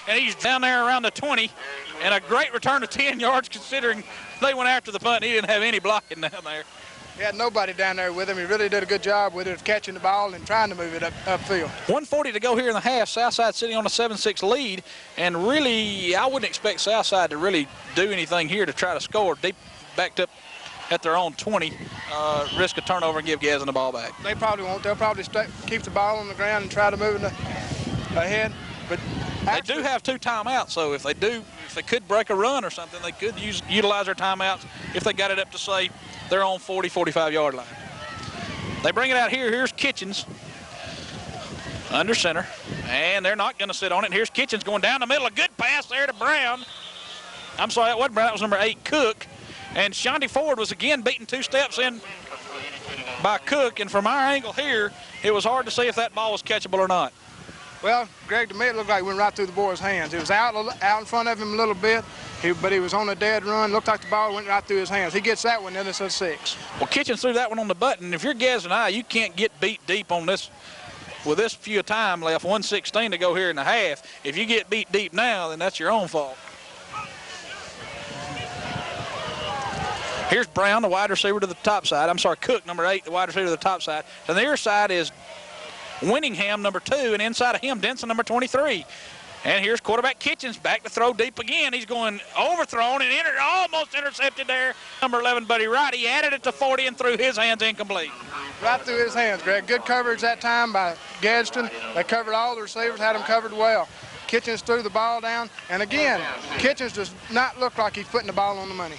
and he's down there around the 20, and a great return of 10 yards considering they went after the punt. He didn't have any blocking down there. He had nobody down there with him. He really did a good job with it, of catching the ball and trying to move it upfield. 1:40 to go here in the half. Southside sitting on a 7-6 lead, and really, I wouldn't expect Southside to really do anything here to try to score. Deep backed up at their own 20, risk a turnover and give Gadsden the ball back. They probably won't. They'll probably keep the ball on the ground and try to move it ahead. But they do have 2 timeouts, so if they could break a run or something, they could utilize their timeouts if they got it up to, say, their own 40, 45-yard line. They bring it out here. Here's Kitchens under center, and they're not going to sit on it. And here's Kitchens going down the middle. A good pass there to Brown. I'm sorry, that wasn't Brown. That was number 8, Cook. And Shondy Ford was again beaten 2 steps in by Cook. And from our angle here, it was hard to see if that ball was catchable or not. Well, Greg, to me it looked like it went right through the boy's hands. It was out in front of him a little bit, but he was on a dead run. Looked like the ball went right through his hands. He gets that one, then it's a 6. Well, Kitchens threw that one on the button. If you're Gadsden High, you can't get beat deep on this. With this few time left, 1:16 to go here in the half. If you get beat deep now, then that's your own fault. Here's Brown, the wide receiver to the top side. I'm sorry, Cook, number 8, the wide receiver to the top side. To the near side is Winningham, number 2, and inside of him, Denson, number 23. And here's quarterback Kitchens back to throw deep again. He's going overthrown and almost intercepted there. Number 11, Buddy Wright. He added it to 40 and threw his hands incomplete. Right through his hands, Greg. Good coverage that time by Gadsden. They covered all the receivers, had them covered well. Kitchens threw the ball down. And again, Kitchens does not look like he's putting the ball on the money.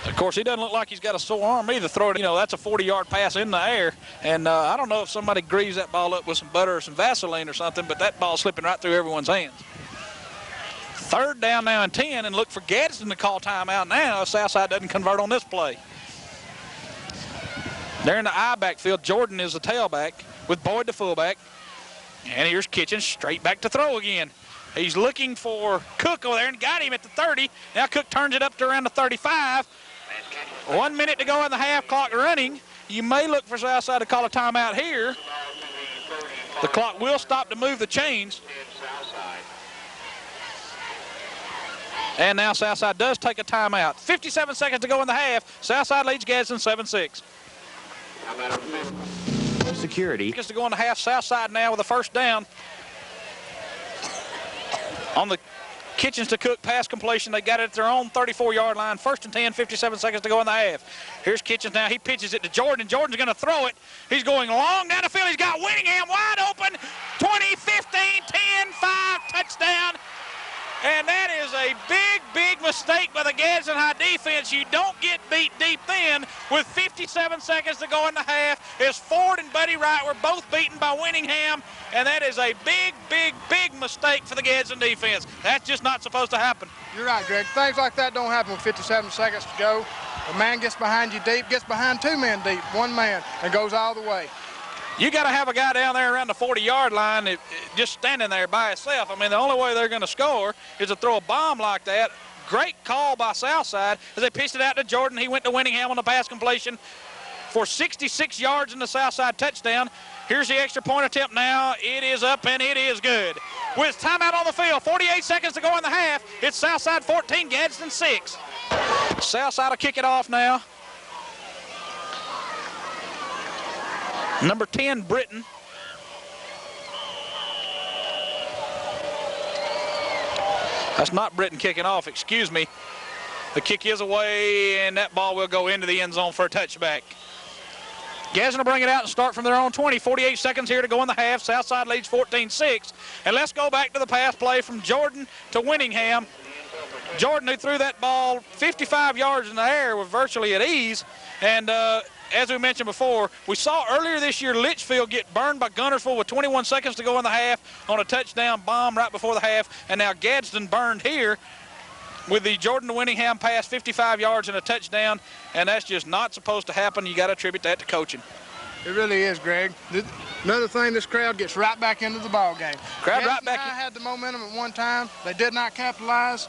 Of course, he doesn't look like he's got a sore arm either. Throw it, that's a 40-yard pass in the air. And I don't know if somebody greaves that ball up with some butter or some Vaseline or something, but that ball's slipping right through everyone's hands. 3rd down now and 10, and look for Gadsden to call timeout now if Southside doesn't convert on this play. They're in the I backfield. Jordan is the tailback with Boyd the fullback. And here's Kitchens straight back to throw again. He's looking for Cook over there and got him at the 30. Now Cook turns it up to around the 35. 1 minute to go in the half, clock running. You may look for Southside to call a timeout here. The clock will stop to move the chains. And now Southside does take a timeout. 57 seconds to go in the half. Southside leads Gadsden 7-6. Security. Seconds to go in the half. Southside now with a 1st down. On the Kitchens to Cook pass completion, they got it at their own 34-yard line. 1st and 10, 57 seconds to go in the half. Here's Kitchens now. He pitches it to Jordan. Jordan's going to throw it. He's going long down the field. He's got Winningham wide open. 20, 15, 10, 5, touchdown. And that is a big, big mistake by the Gadsden High defense. You don't get beat deep then with 57 seconds to go in the half. As Ford and Buddy Wright were both beaten by Winningham, and that is a big, big, big mistake for the Gadsden defense. That's just not supposed to happen. You're right, Greg. Things like that don't happen with 57 seconds to go. A man gets behind you deep, gets behind 2 men deep, 1 man, and goes all the way. You got to have a guy down there around the 40-yard line just standing there by himself. I mean, the only way they're going to score is to throw a bomb like that. Great call by Southside as they pitched it out to Jordan. He went to Winningham on the pass completion for 66 yards in the Southside touchdown. Here's the extra point attempt now. It is up and it is good. With timeout on the field, 48 seconds to go in the half. It's Southside 14, Gadsden 6. Southside will kick it off now. Number 10, Britton. That's not Britton kicking off, excuse me. The kick is away, and that ball will go into the end zone for a touchback. Gadsden will bring it out and start from their own 20. 48 seconds here to go in the half. Southside leads 14-6. And let's go back to the pass play from Jordan to Winningham. Jordan, who threw that ball 55 yards in the air, was virtually at ease. And as we mentioned before, we saw earlier this year Litchfield get burned by Guntersville with 21 seconds to go in the half on a touchdown bomb right before the half. And now Gadsden burned here with the Jordan to Winningham pass, 55 yards and a touchdown. And that's just not supposed to happen. You got to attribute that to coaching. It really is, Greg. Another thing, this crowd gets right back into the ball game. Crowd right back. Gadsden had the momentum at one time. They did not capitalize.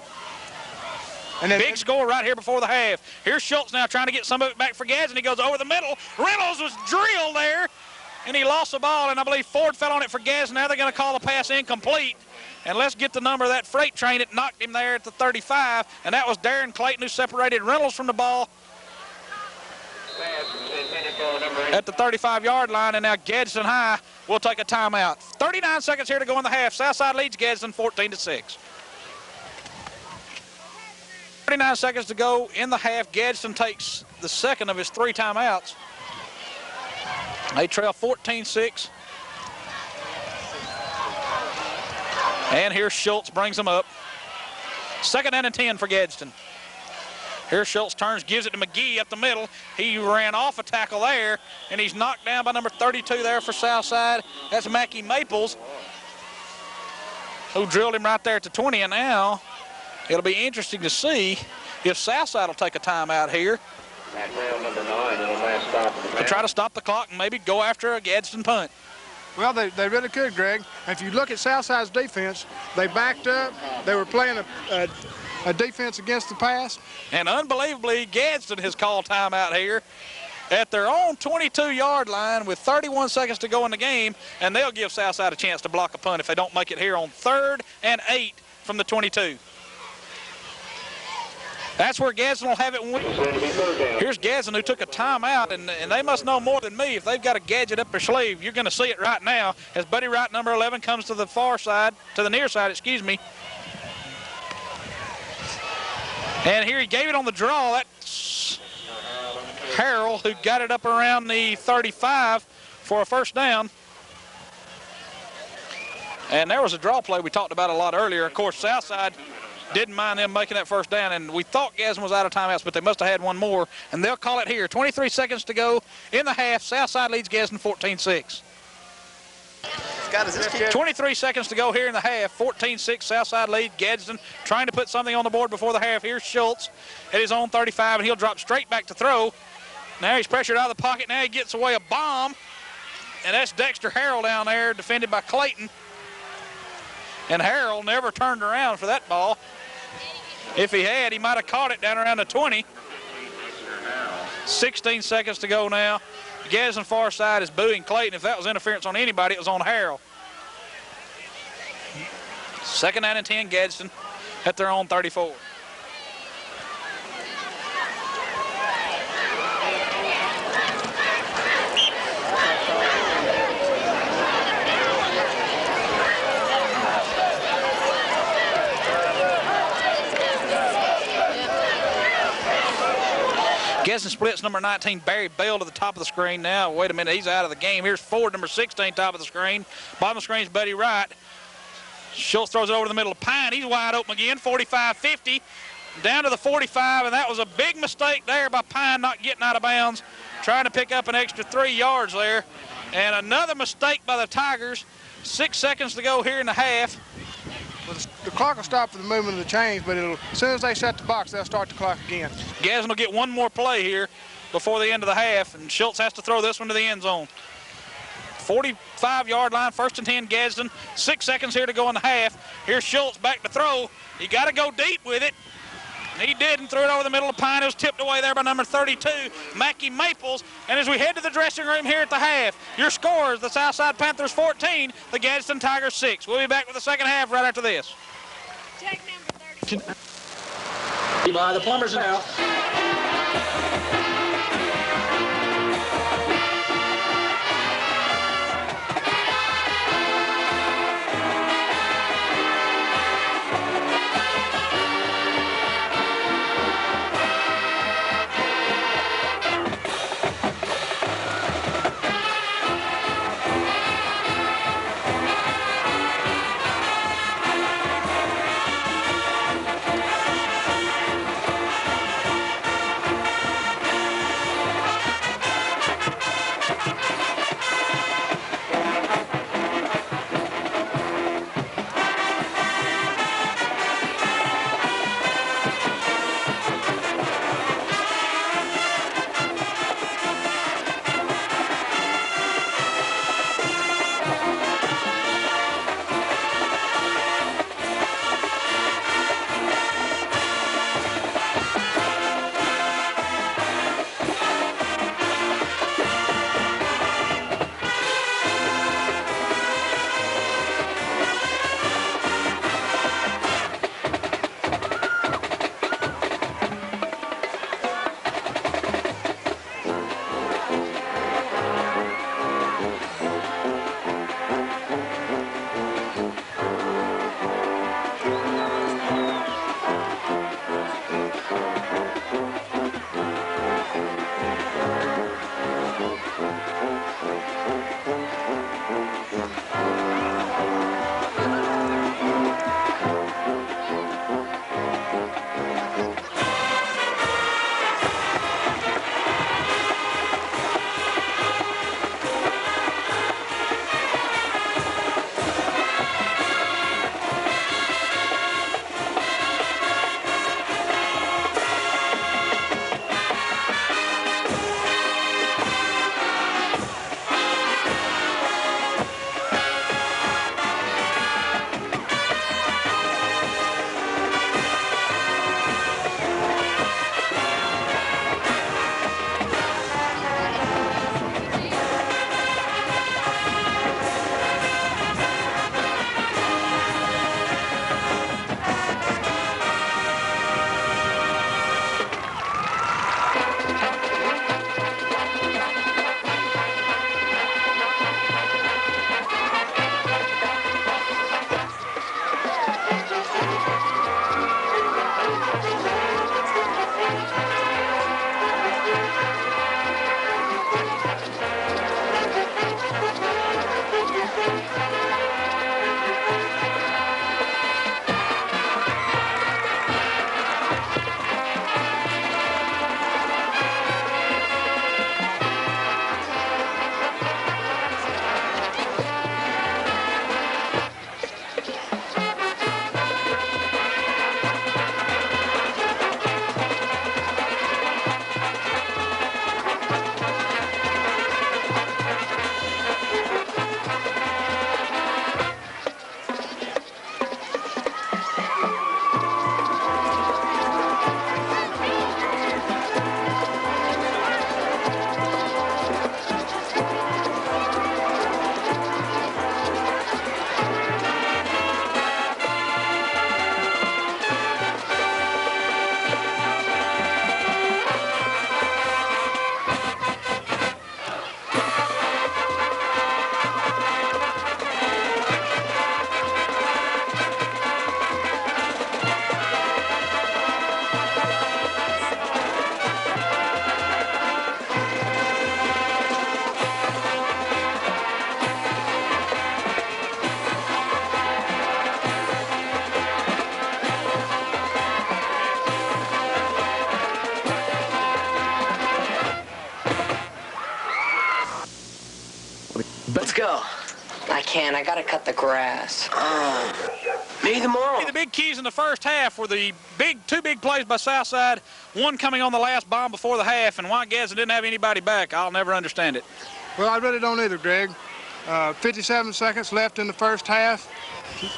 And then big score right here before the half. Here's Schultz now trying to get some of it back for Gadsden. He goes over the middle. Reynolds was drilled there, and he lost the ball, and I believe Ford fell on it for Gadsden. Now they're going to call the pass incomplete. And let's get the number of that freight train that knocked him there at the 35. And that was Darren Clayton, who separated Reynolds from the ball at the 35-yard line. And now Gadsden High will take a timeout. 39 seconds here to go in the half. Southside leads Gadsden 14-6. 39 seconds to go in the half. Gadsden takes the second of his 3 timeouts. They trail 14-6. And here's Schultz, brings them up. 2nd and 10 for Gadsden. Here Schultz turns, gives it to McGee up the middle. He ran off a tackle there, and he's knocked down by number 32 there for Southside. That's Mackie Maples, who drilled him right there at the 20. And now it'll be interesting to see if Southside will take a timeout here to try to stop the clock and maybe go after a Gadsden punt. Well, they really could, Greg. If you look at Southside's defense, they backed up. They were playing a defense against the pass. And unbelievably, Gadsden has called timeout here at their own 22-yard line with 31 seconds to go in the game, and they'll give Southside a chance to block a punt if they don't make it here on 3rd and 8 from the 22. That's where Gadsden will have it. Here's Gadsden, who took a timeout, and they must know more than me if they've got a gadget up their sleeve. You're going to see it right now as Buddy Wright, number 11, comes to the far side, to the near side, excuse me. And here he gave it on the draw. That's Harrell, who got it up around the 35 for a first down. And there was a draw play we talked about a lot earlier. Of course, Southside didn't mind them making that first down, and we thought Gadsden was out of timeouts, but they must have had one more, and they'll call it here. 23 seconds to go in the half. Southside leads Gadsden 14-6. Scott, is this kid? 23 seconds to go here in the half. 14-6, Southside lead. Gadsden trying to put something on the board before the half. Here's Schultz at his own 35, and he'll drop straight back to throw. Now he's pressured out of the pocket. Now he gets away a bomb, and that's Dexter Harrell down there, defended by Clayton. And Harrell never turned around for that ball. If he had, he might have caught it down around the 20. 16 seconds to go now. Gadsden far side is booing Clayton. If that was interference on anybody, it was on Harrell. 2nd and 10, Gadsden at their own 34. Gadsden splits number 19, Barry Bell, to the top of the screen now. Wait a minute, he's out of the game. Here's Ford, number 16, top of the screen. Bottom of the screen is Buddy Wright. Schultz throws it over the middle of Pine. He's wide open again, 45-50, down to the 45, and that was a big mistake there by Pine not getting out of bounds, trying to pick up an extra 3 yards there. And another mistake by the Tigers. 6 seconds to go here in the half. Well, the clock will stop for the movement of the chains, but as soon as they set the box, they'll start the clock again. Gadsden will get one more play here before the end of the half, and Schultz has to throw this one to the end zone. 45-yard line, 1st and 10, Gadsden. 6 seconds here to go in the half. Here's Schultz back to throw. He got to go deep with it. He did and threw it over the middle of Pine. It was tipped away there by number 32, Mackie Maples. And as we head to the dressing room here at the half, your scores, the Southside Panthers 14, the Gadsden Tigers 6. We'll be back with the second half right after this. Check number 30. The Plumbers are out. can't. I gotta cut the grass. Maybe tomorrow. The big keys in the first half were the two big plays by Southside, one coming on the last bomb before the half, and why Gadsden didn't have anybody back, I'll never understand it. Well, I really don't either, Greg. 57 seconds left in the first half.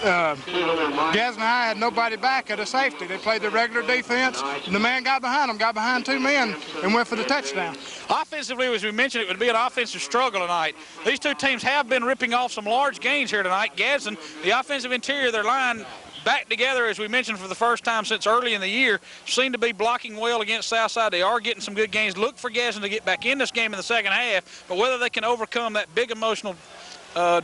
Gadsden High had nobody back at a safety. They played their regular defense, and the man got behind them, got behind 2 men, and went for the touchdown. Offensively, as we mentioned, it would be an offensive struggle tonight. These two teams have been ripping off some large gains here tonight. Gadsden, the offensive interior of their line, back together, as we mentioned, for the first time since early in the year, seem to be blocking well against Southside. They are getting some good gains. Look for Gadsden to get back in this game in the second half, but whether they can overcome that big emotional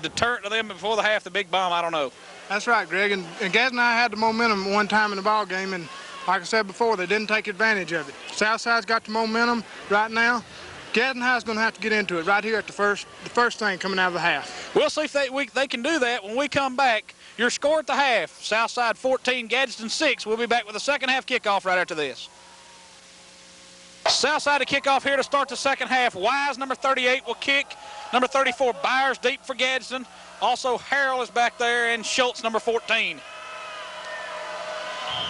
deterrent to them before the half, the big bomb, I don't know. That's right, Greg. And Gadsden High had the momentum one time in the ball game, and like I said before, they didn't take advantage of it. Southside's got the momentum right now. Gadsden High's going to have to get into it right here at the first thing coming out of the half. We'll see if they can do that when we come back. Your score at the half, Southside 14, Gadsden 6. We'll be back with the second half kickoff right after this. Southside to kick off here to start the second half. Wise, number 38, will kick. Number 34, Byers, deep for Gadsden. Also, Harrell is back there, and Schultz, number 14.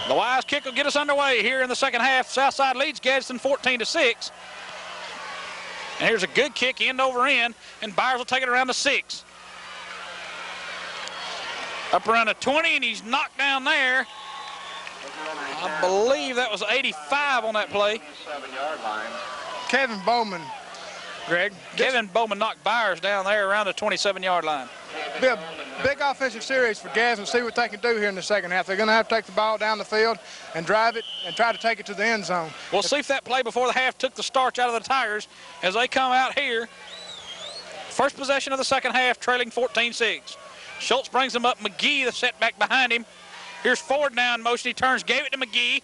The Wise kick will get us underway here in the second half. Southside leads Gadsden 14-6. And here's a good kick, end over end, and Byers will take it around the 6. Up around the 20, and he's knocked down there. I believe that was 85 on that play. Kevin Bowman, Greg. Kevin Bowman knocked Byers down there around the 27-yard line. Be a big offensive series for Gadsden. See what they can do here in the second half. They're going to have to take the ball down the field and drive it and try to take it to the end zone. We'll see if that play before the half took the starch out of the Tigers as they come out here. First possession of the second half, trailing 14-6. Schultz brings them up. McGee, the setback behind him. Here's Ford now in motion. He turns, gave it to McGee.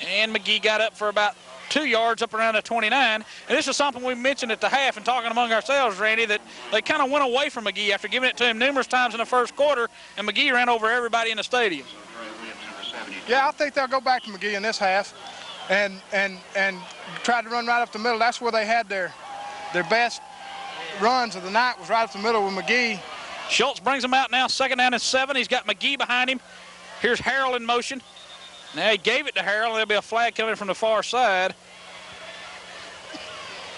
And McGee got up for about 2 yards up around the 29. And this is something we mentioned at the half and talking among ourselves, Randy, that they kind of went away from McGee after giving it to him numerous times in the first quarter, and McGee ran over everybody in the stadium. Yeah, I think they'll go back to McGee in this half and try to run right up the middle. That's where they had their best runs of the night, was right up the middle with McGee. Schultz brings him out now, second down and 7. He's got McGee behind him. Here's Harrell in motion. Now he gave it to Harrell, and there'll be a flag coming from the far side.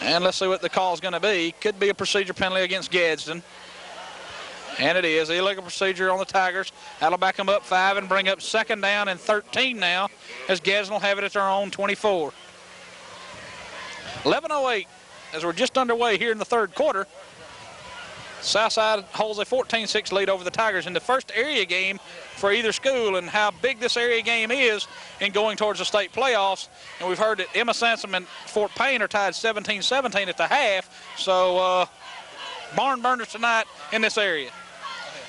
And let's see what the call is going to be. Could be a procedure penalty against Gadsden. And it is. Illegal procedure on the Tigers. That'll back them up 5 and bring up second down and 13 now, as Gadsden will have it at their own 24. 11:08 as we're just underway here in the third quarter. Southside holds a 14-6 lead over the Tigers in the first area game for either school, and how big this area game is in going towards the state playoffs. And we've heard that Emma Sansom and Fort Payne are tied 17-17 at the half. So barn burners tonight in this area.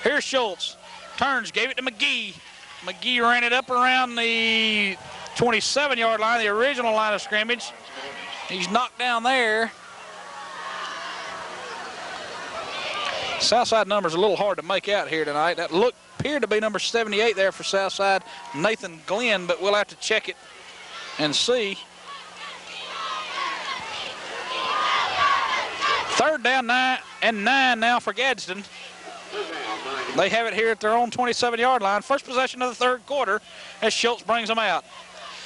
Here's Schultz. Turns, gave it to McGee. McGee ran it up around the 27-yard line, the original line of scrimmage. He's knocked down there. Southside number's a little hard to make out here tonight. That appeared to be number 78 there for Southside, Nathan Glenn, but we'll have to check it and see. Third down 9 now for Gadsden. They have it here at their own 27-yard line. First possession of the third quarter as Schultz brings them out.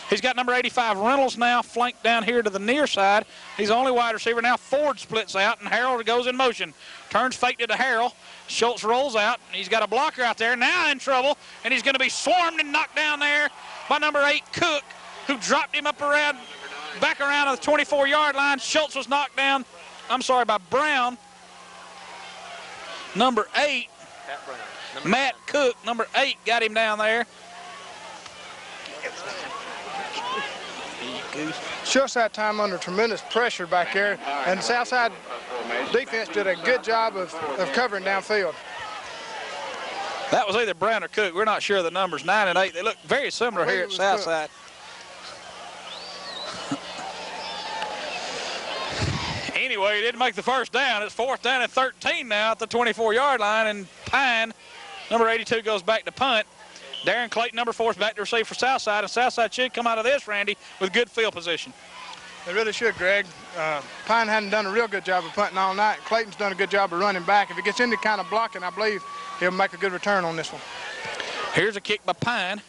He's got number 85, Reynolds, now flanked down here to the near side. He's the only wide receiver. Now Ford splits out, and Harrell goes in motion. Turns, faked it to Harrell. Schultz rolls out. He's got a blocker out there, now in trouble, and he's going to be swarmed and knocked down there by number 8, Cook, who dropped him up back around the 24-yard line. Schultz was knocked down, by Brown. Number 8, Matt Cook, number 8, got him down there. Schultz that time under tremendous pressure back there, and the Southside defense did a good job of covering downfield. That was either Brown or Cook. We're not sure of the numbers, 9 and 8. They look very similar here at Southside. Anyway, he didn't make the first down. It's 4th down and 13 now at the 24-yard line, and Pine, number 82, goes back to punt. Darren Clayton, number 4, is back to receive for Southside, and Southside should come out of this, Randy, with good field position. They really should, Greg. Pine hadn't done a real good job of punting all night. Clayton's done a good job of running back. If he gets any kind of blocking, I believe he'll make a good return on this one. Here's a kick by Pine.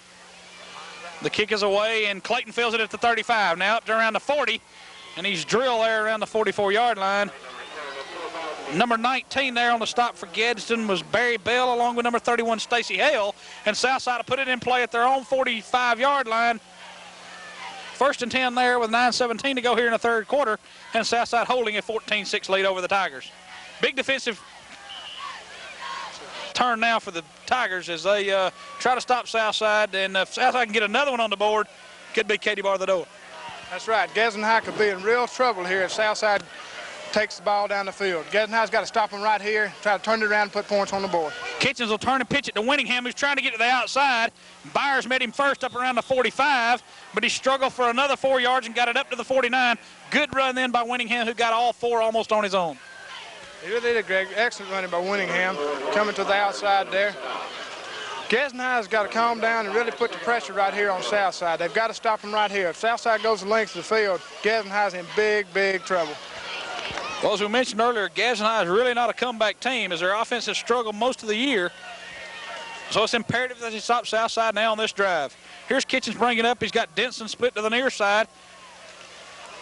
The kick is away, and Clayton fills it at the 35. Now up to around the 40, and he's drilled there around the 44-yard line. Number 19 there on the stop for Gadsden was Barry Bell, along with number 31, Stacy Hale. And Southside will put it in play at their own 45-yard line. 1st and 10 there with 9:17 to go here in the third quarter, and Southside holding a 14-6 lead over the Tigers. Big defensive turn now for the Tigers as they try to stop Southside, and if Southside can get another one on the board, could be Katie bar the door. That's right. Gadsden High could be in real trouble here if Southside takes the ball down the field. Gadsden High's got to stop them right here, try to turn it around and put points on the board. Kitchens will turn and pitch it to Winningham, who's trying to get to the outside. Byers met him first up around the 45, but he struggled for another 4 yards and got it up to the 49. Good run then by Winningham, who got all 4 almost on his own. He really did, Greg. Excellent running by Winningham, coming to the outside there. Gadsden High's got to calm down and really put the pressure right here on Southside. They've got to stop them right here. If Southside goes the length of the field, Gadsden High's in big, big trouble. Well, as we mentioned earlier, Gadsden High is really not a comeback team, as their offense has struggled most of the year. So it's imperative that they stop Southside now on this drive. Here's Kitchens bringing it up. He's got Denson split to the near side,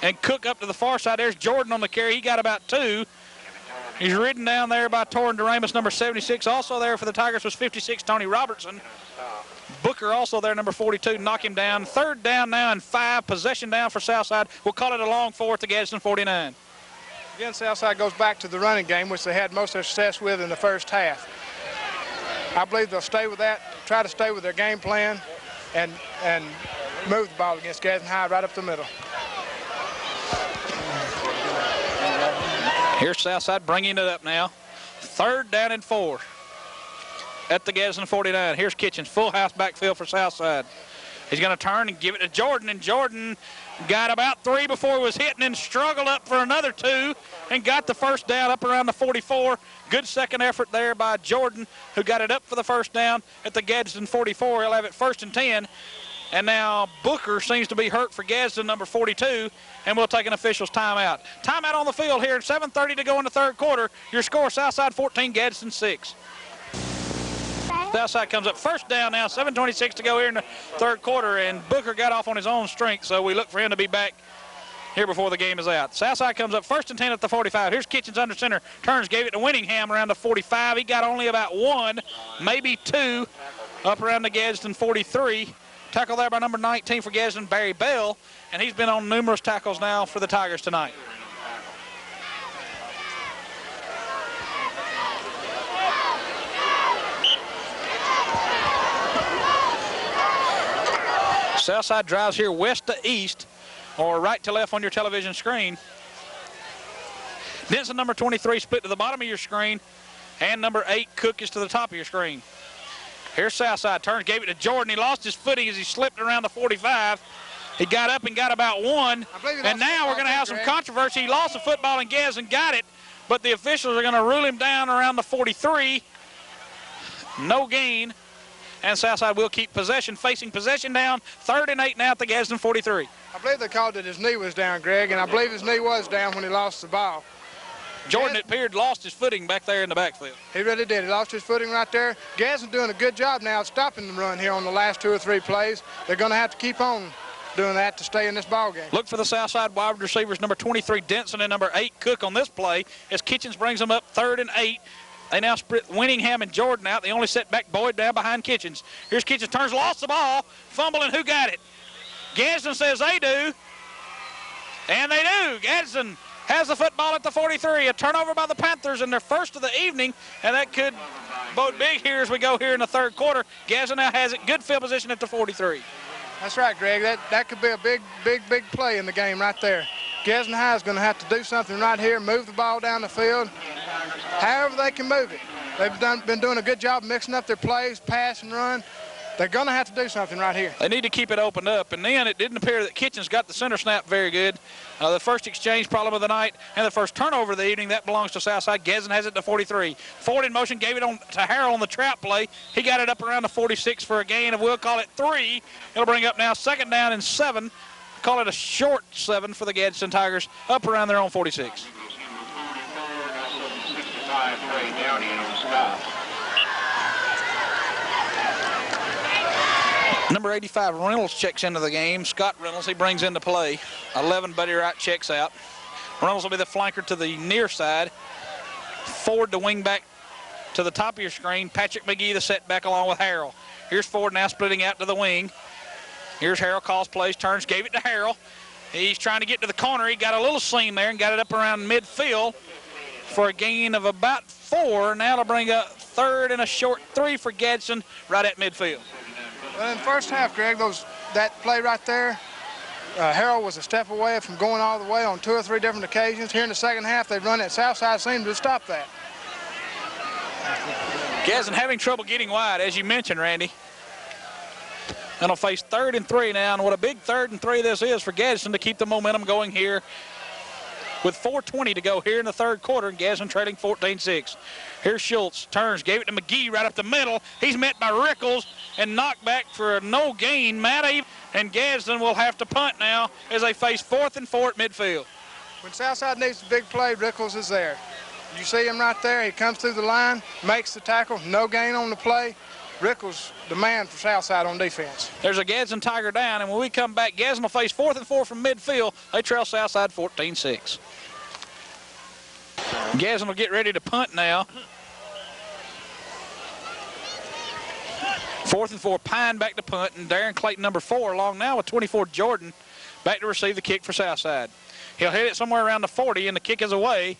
and Cook up to the far side. There's Jordan on the carry. He got about 2. He's ridden down there by Torrin DeRamus, number 76. Also there for the Tigers was 56, Tony Robertson. Booker also there, number 42, knock him down. 3rd down now and 5. Possession down for Southside. We'll call it a long 4th to Gadsden 49. Again, Southside goes back to the running game, which they had most of their success with in the first half. I believe they'll stay with that, try to stay with their game plan, and move the ball against Gadsden High right up the middle. Here's Southside bringing it up now. 3rd down and 4 at the Gadsden 49. Here's Kitchens, full house backfield for Southside. He's going to turn and give it to Jordan, and Jordan got about 3 before he was hit, and then struggled up for another 2 and got the first down up around the 44. Good second effort there by Jordan, who got it up for the first down at the Gadsden 44. He'll have it 1st and 10. And now Booker seems to be hurt for Gadsden, number 42, and we'll take an official's timeout. Timeout on the field here, 7:30 to go in the third quarter. Your score, Southside 14, Gadsden 6. Southside comes up 1st down now, 7:26 to go here in the third quarter, and Booker got off on his own strength, so we look for him to be back here before the game is out. Southside comes up 1st and 10 at the 45. Here's Kitchens under center, turns, gave it to Winningham around the 45. He got only about 1, maybe 2, up around the Gadsden 43. Tackle there by number 19 for Gadsden, Barry Bell, and he's been on numerous tackles now for the Tigers tonight. Southside drives here west to east, or right to left on your television screen. Denson, number 23, split to the bottom of your screen, and number 8, Cook, is to the top of your screen. Here's Southside, turns, gave it to Jordan. He lost his footing as he slipped around the 45. He got up and got about 1, and now we're going to have some controversy. He lost the football, and Gadsden got it, but the officials are going to rule him down around the 43. No gain, and Southside will keep possession, facing possession down. 3rd and 8 now at the Gadsden 43. I believe they called that his knee was down, Greg, and I believe his knee was down when he lost the ball. Jordan, it appeared, lost his footing back there in the backfield. He really did. He lost his footing right there. Gadsden doing a good job now of stopping the run here on the last 2 or 3 plays. They're going to have to keep on doing that to stay in this ball game. Look for the Southside wide receivers, number 23, Denson, and number 8, Cook, on this play, as Kitchens brings them up 3rd and 8. They now split Winningham and Jordan out. They only set back Boyd down behind Kitchens. Here's Kitchens, turns, lost the ball, fumbling. Who got it? Gadsden says they do, and they do. Gadsden has the football at the 43. A turnover by the Panthers in their first of the evening, and that could bode big here as we go here in the third quarter. Gadsden now has it, good field position at the 43. That's right, Greg. That could be a big play in the game right there. Gadsden High is going to have to do something right here, move the ball down the field, however they can move it. They've been doing a good job mixing up their plays, pass and run. They're going to have to do something right here. They need to keep it opened up, and then it didn't appear that Kitchens got the center snap very good. The first exchange problem of the night and the first turnover of the evening, that belongs to Southside. Gadsden has it to 43. Forward in motion, gave it on to Harrell on the trap play. He got it up around the 46 for a gain of, we'll call it 3. It'll bring up now 2nd down and 7. call it a short 7 for the Gadsden Tigers, up around their own 46. Number 85, Reynolds, checks into the game. Scott Reynolds, he brings into play. 11, Buddy Wright checks out. Reynolds will be the flanker to the near side. Ford, the wing back to the top of your screen. Patrick McGee, the setback, along with Harrell. Here's Ford now splitting out to the wing. Here's Harrell, calls plays, turns, gave it to Harrell. He's trying to get to the corner. He got a little seam there and got it up around midfield for a gain of about 4. Now to bring up 3rd and a short 3 for Gadsden right at midfield. Well, in the first half, Greg, that play right there, Harrell was a step away from going all the way on 2 or 3 different occasions. Here in the second half, they've run at Southside, seemed to stop that. Gadsden having trouble getting wide, as you mentioned, Randy. And will face 3rd and 3 now, and what a big 3rd and 3 this is for Gadsden to keep the momentum going here with 4:20 to go here in the 3rd quarter, and Gadsden trailing 14-6. Here's Schultz, turns, gave it to McGee right up the middle. He's met by Rickles and knocked back for a no gain. Matty, and Gadsden will have to punt now as they face 4th and 4 at midfield. When Southside needs a big play, Rickles is there. You see him right there. He comes through the line, makes the tackle, no gain on the play. Rickles, the man for Southside on defense. There's a Gadsden Tiger down, and when we come back, Gadsden will face 4th and 4 from midfield. They trail Southside 14-6. Gadsden will get ready to punt now. 4th and 4, Pine back to punt, and Darren Clayton, number 4, along now with 24, Jordan, back to receive the kick for Southside. He'll hit it somewhere around the 40, and the kick is away.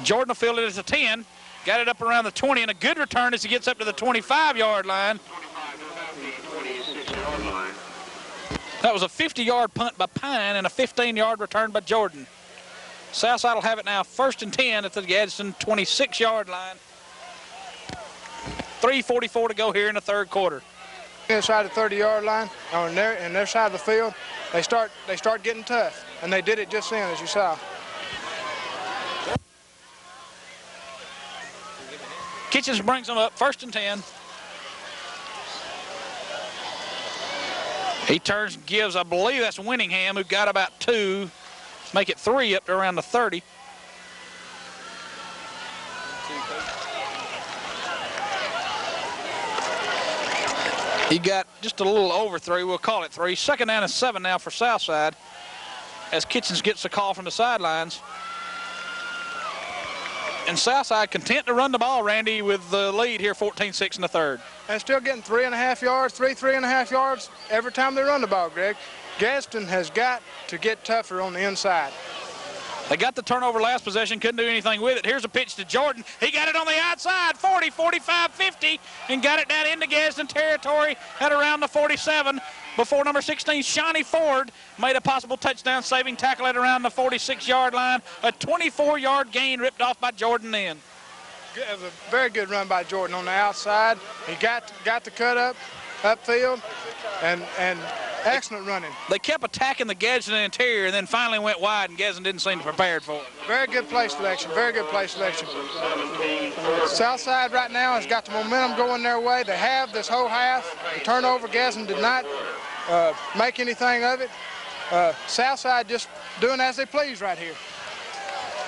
Jordan will field it at the 10, got it up around the 20, and a good return as he gets up to the 25-yard line. That was a 50-yard punt by Pine and a 15-yard return by Jordan. Southside will have it now 1st and 10 at the Gadsden 26-yard line. 3:44 to go here in the 3rd quarter. Inside the 30-yard line, on their side of the field, they start getting tough, and they did it just then, as you saw. Kitchens brings them up 1st and 10. He turns and gives, I believe that's Winningham, who got about 2. Make it 3 up to around the 30. He got just a little over 3. We'll call it 3. 2nd down and 7 now for Southside as Kitchens gets the call from the sidelines. And Southside content to run the ball, Randy, with the lead here 14-6 in the 3rd. And still getting 3.5 yards, 3.5 yards every time they run the ball, Greg. Gadsden has got to get tougher on the inside. They got the turnover last possession, couldn't do anything with it. Here's a pitch to Jordan. He got it on the outside, 40, 45, 50, and got it down into Gadsden territory at around the 47 before number 16, Shawnee Ford, made a possible touchdown saving tackle at around the 46-yard line. A 24-yard gain ripped off by Jordan then. It was a very good run by Jordan on the outside. He got the cut upfield, and excellent running. They kept attacking the Gadsden interior and then finally went wide, and Gadsden didn't seem prepared for it. Very good play selection, very good play selection. Southside right now has got the momentum going their way. They have this whole half. The turnover, Gadsden did not make anything of it. Southside just doing as they please right here.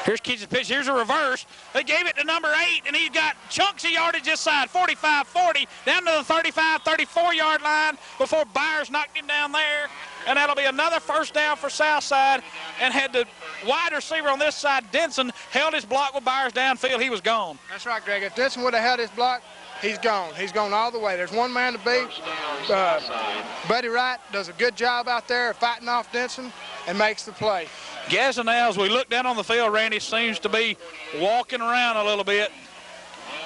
Here's Kitchens' pitch. Here's a reverse. They gave it to number 8, and he's got chunks of yardage this side, 45, 40, down to the 35, 34-yard line before Byers knocked him down there. And that'll be another 1st down for Southside. And had the wide receiver on this side, Denson, held his block with Byers downfield, he was gone. That's right, Greg. If Denson would have held his block, he's gone. He's gone all the way. There's one man to beat. Buddy Wright does a good job out there fighting off Denson and makes the play. Gadsden now, as we look down on the field, Randy, seems to be walking around a little bit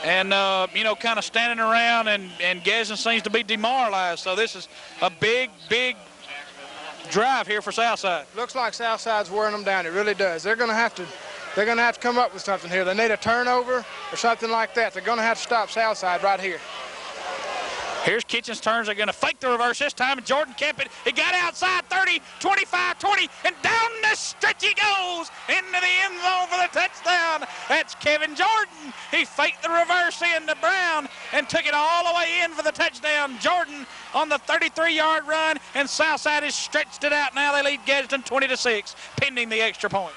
and, you know, kind of standing around, and Gadsden seems to be demoralized. So this is a big, big drive here for Southside. Looks like Southside's wearing them down. It really does. They're going to have to come up with something here. They need a turnover or something like that. They're going to have to stop Southside right here. Here's Kitchens' turns. They're going to fake the reverse this time, and Jordan kept it. He got outside 30, 25, 20, and down the stretch he goes into the end zone for the touchdown. That's Kevin Jordan. He faked the reverse in to Brown and took it all the way in for the touchdown. Jordan on the 33-yard run, and Southside has stretched it out. Now they lead Gadsden 20-6, pending the extra point.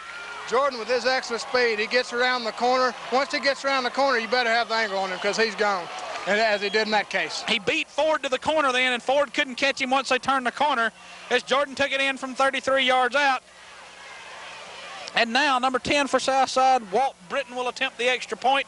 Jordan, with his excellent speed, he gets around the corner. Once he gets around the corner, you better have the angle on him because he's gone, and as he did in that case. He beat Ford to the corner then, and Ford couldn't catch him once they turned the corner as Jordan took it in from 33 yards out. And now, number 10 for Southside, Walt Britton will attempt the extra point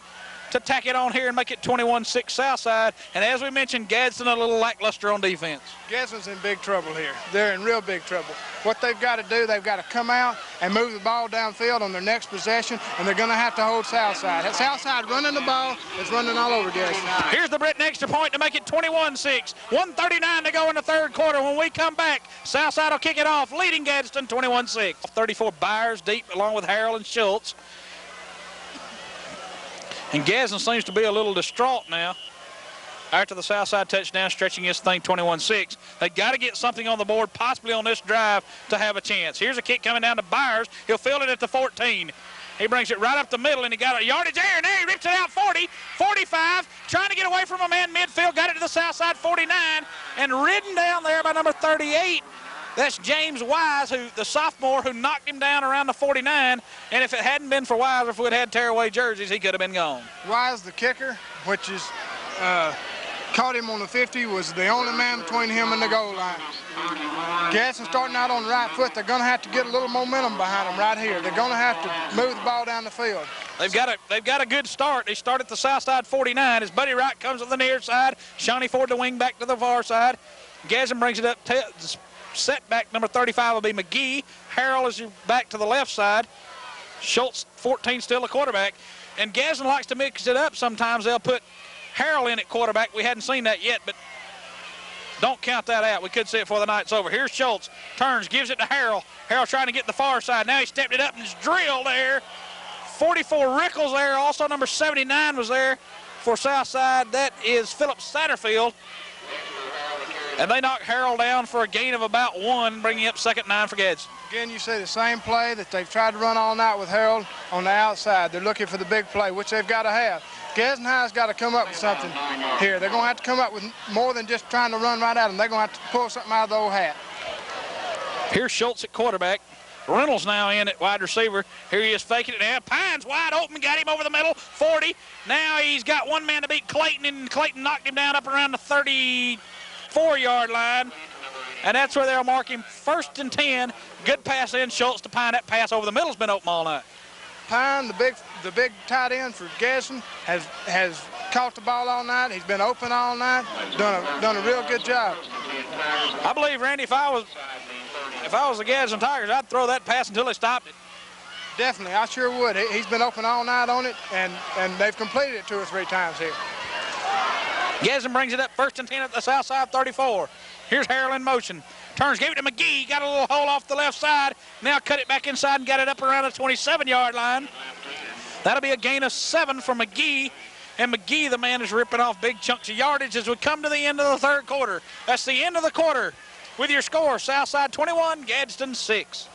to tack it on here and make it 21-6 Southside. And as we mentioned, Gadsden a little lackluster on defense. Gadsden's in big trouble here. They're in real big trouble. What they've got to do, they've got to come out and move the ball downfield on their next possession, and they're going to have to hold Southside. That Southside running the ball is running all over Gadsden. Here's the Britton extra point to make it 21-6. 1:39 to go in the third quarter. When we come back, Southside will kick it off, leading Gadsden 21-6. 34 Byers deep along with Harrell and Schultz. And Gadsden seems to be a little distraught now after the Southside touchdown, stretching this thing 21-6. They got to get something on the board, possibly on this drive, to have a chance. Here's a kick coming down to Byers. He'll field it at the 14. He brings it right up the middle, and he got a yardage there, and there he rips it out 40, 45, trying to get away from a man midfield, got it to the Southside 49, and ridden down there by number 38. That's James Wise, the sophomore, who knocked him down around the 49. And if it hadn't been for Wise, or if we'd had tearaway jerseys, he could have been gone. Wise, the kicker, which is caught him on the 50, was the only man between him and the goal line. Gadsden starting out on the right foot. They're going to have to get a little momentum behind them right here. They're going to have to move the ball down the field. They've got a good start. They start at the south side 49. As Buddy Wright comes to the near side, Shawnee Ford the wing back to the far side. Gadsden brings it up. Setback number 35 will be McGee. Harrell is back to the left side. Schultz, 14, still a quarterback. And Gadsden likes to mix it up. Sometimes they'll put Harrell in at quarterback. We hadn't seen that yet, but don't count that out. We could see it before the night's over. Here's Schultz. Turns, gives it to Harrell. Harrell trying to get the far side. Now he stepped it up and it's drilled there. 44 Rickles there. Also number 79 was there for Southside. That is Phillip Satterfield. And they knock Harrell down for a gain of about 1, bringing up 2nd and 9 for Gadsden. Again, you see the same play that they've tried to run all night with Harrell on the outside. They're looking for the big play, which they've got to have. Gadsden High's got to come up with something here. They're going to have to come up with more than just trying to run right at them. They're going to have to pull something out of the old hat. Here's Schultz at quarterback. Reynolds now in at wide receiver. Here he is faking it now. Pines wide open, got him over the middle, 40. Now he's got one man to beat Clayton, and Clayton knocked him down up around the 34-yard line. And that's where they'll mark him 1st and 10. Good pass in, Schultz to Pine. That pass over the middle's been open all night. Pine, the big tight end for Gadsden, has caught the ball all night. He's been open all night. Done a real good job. I believe, Randy, if I was the Gadsden Tigers, I'd throw that pass until they stopped it. Definitely, I sure would. He's been open all night on it, and they've completed it 2 or 3 times here. Gadsden brings it up 1st and 10 at the south side 34. Here's Harrell in motion. Turns, gave it to McGee. Got a little hole off the left side. Now cut it back inside and got it up around the 27-yard line. That'll be a gain of 7 for McGee. And McGee, the man, is ripping off big chunks of yardage as we come to the end of the 3rd quarter. That's the end of the quarter with your score. Southside 21, Gadsden 6.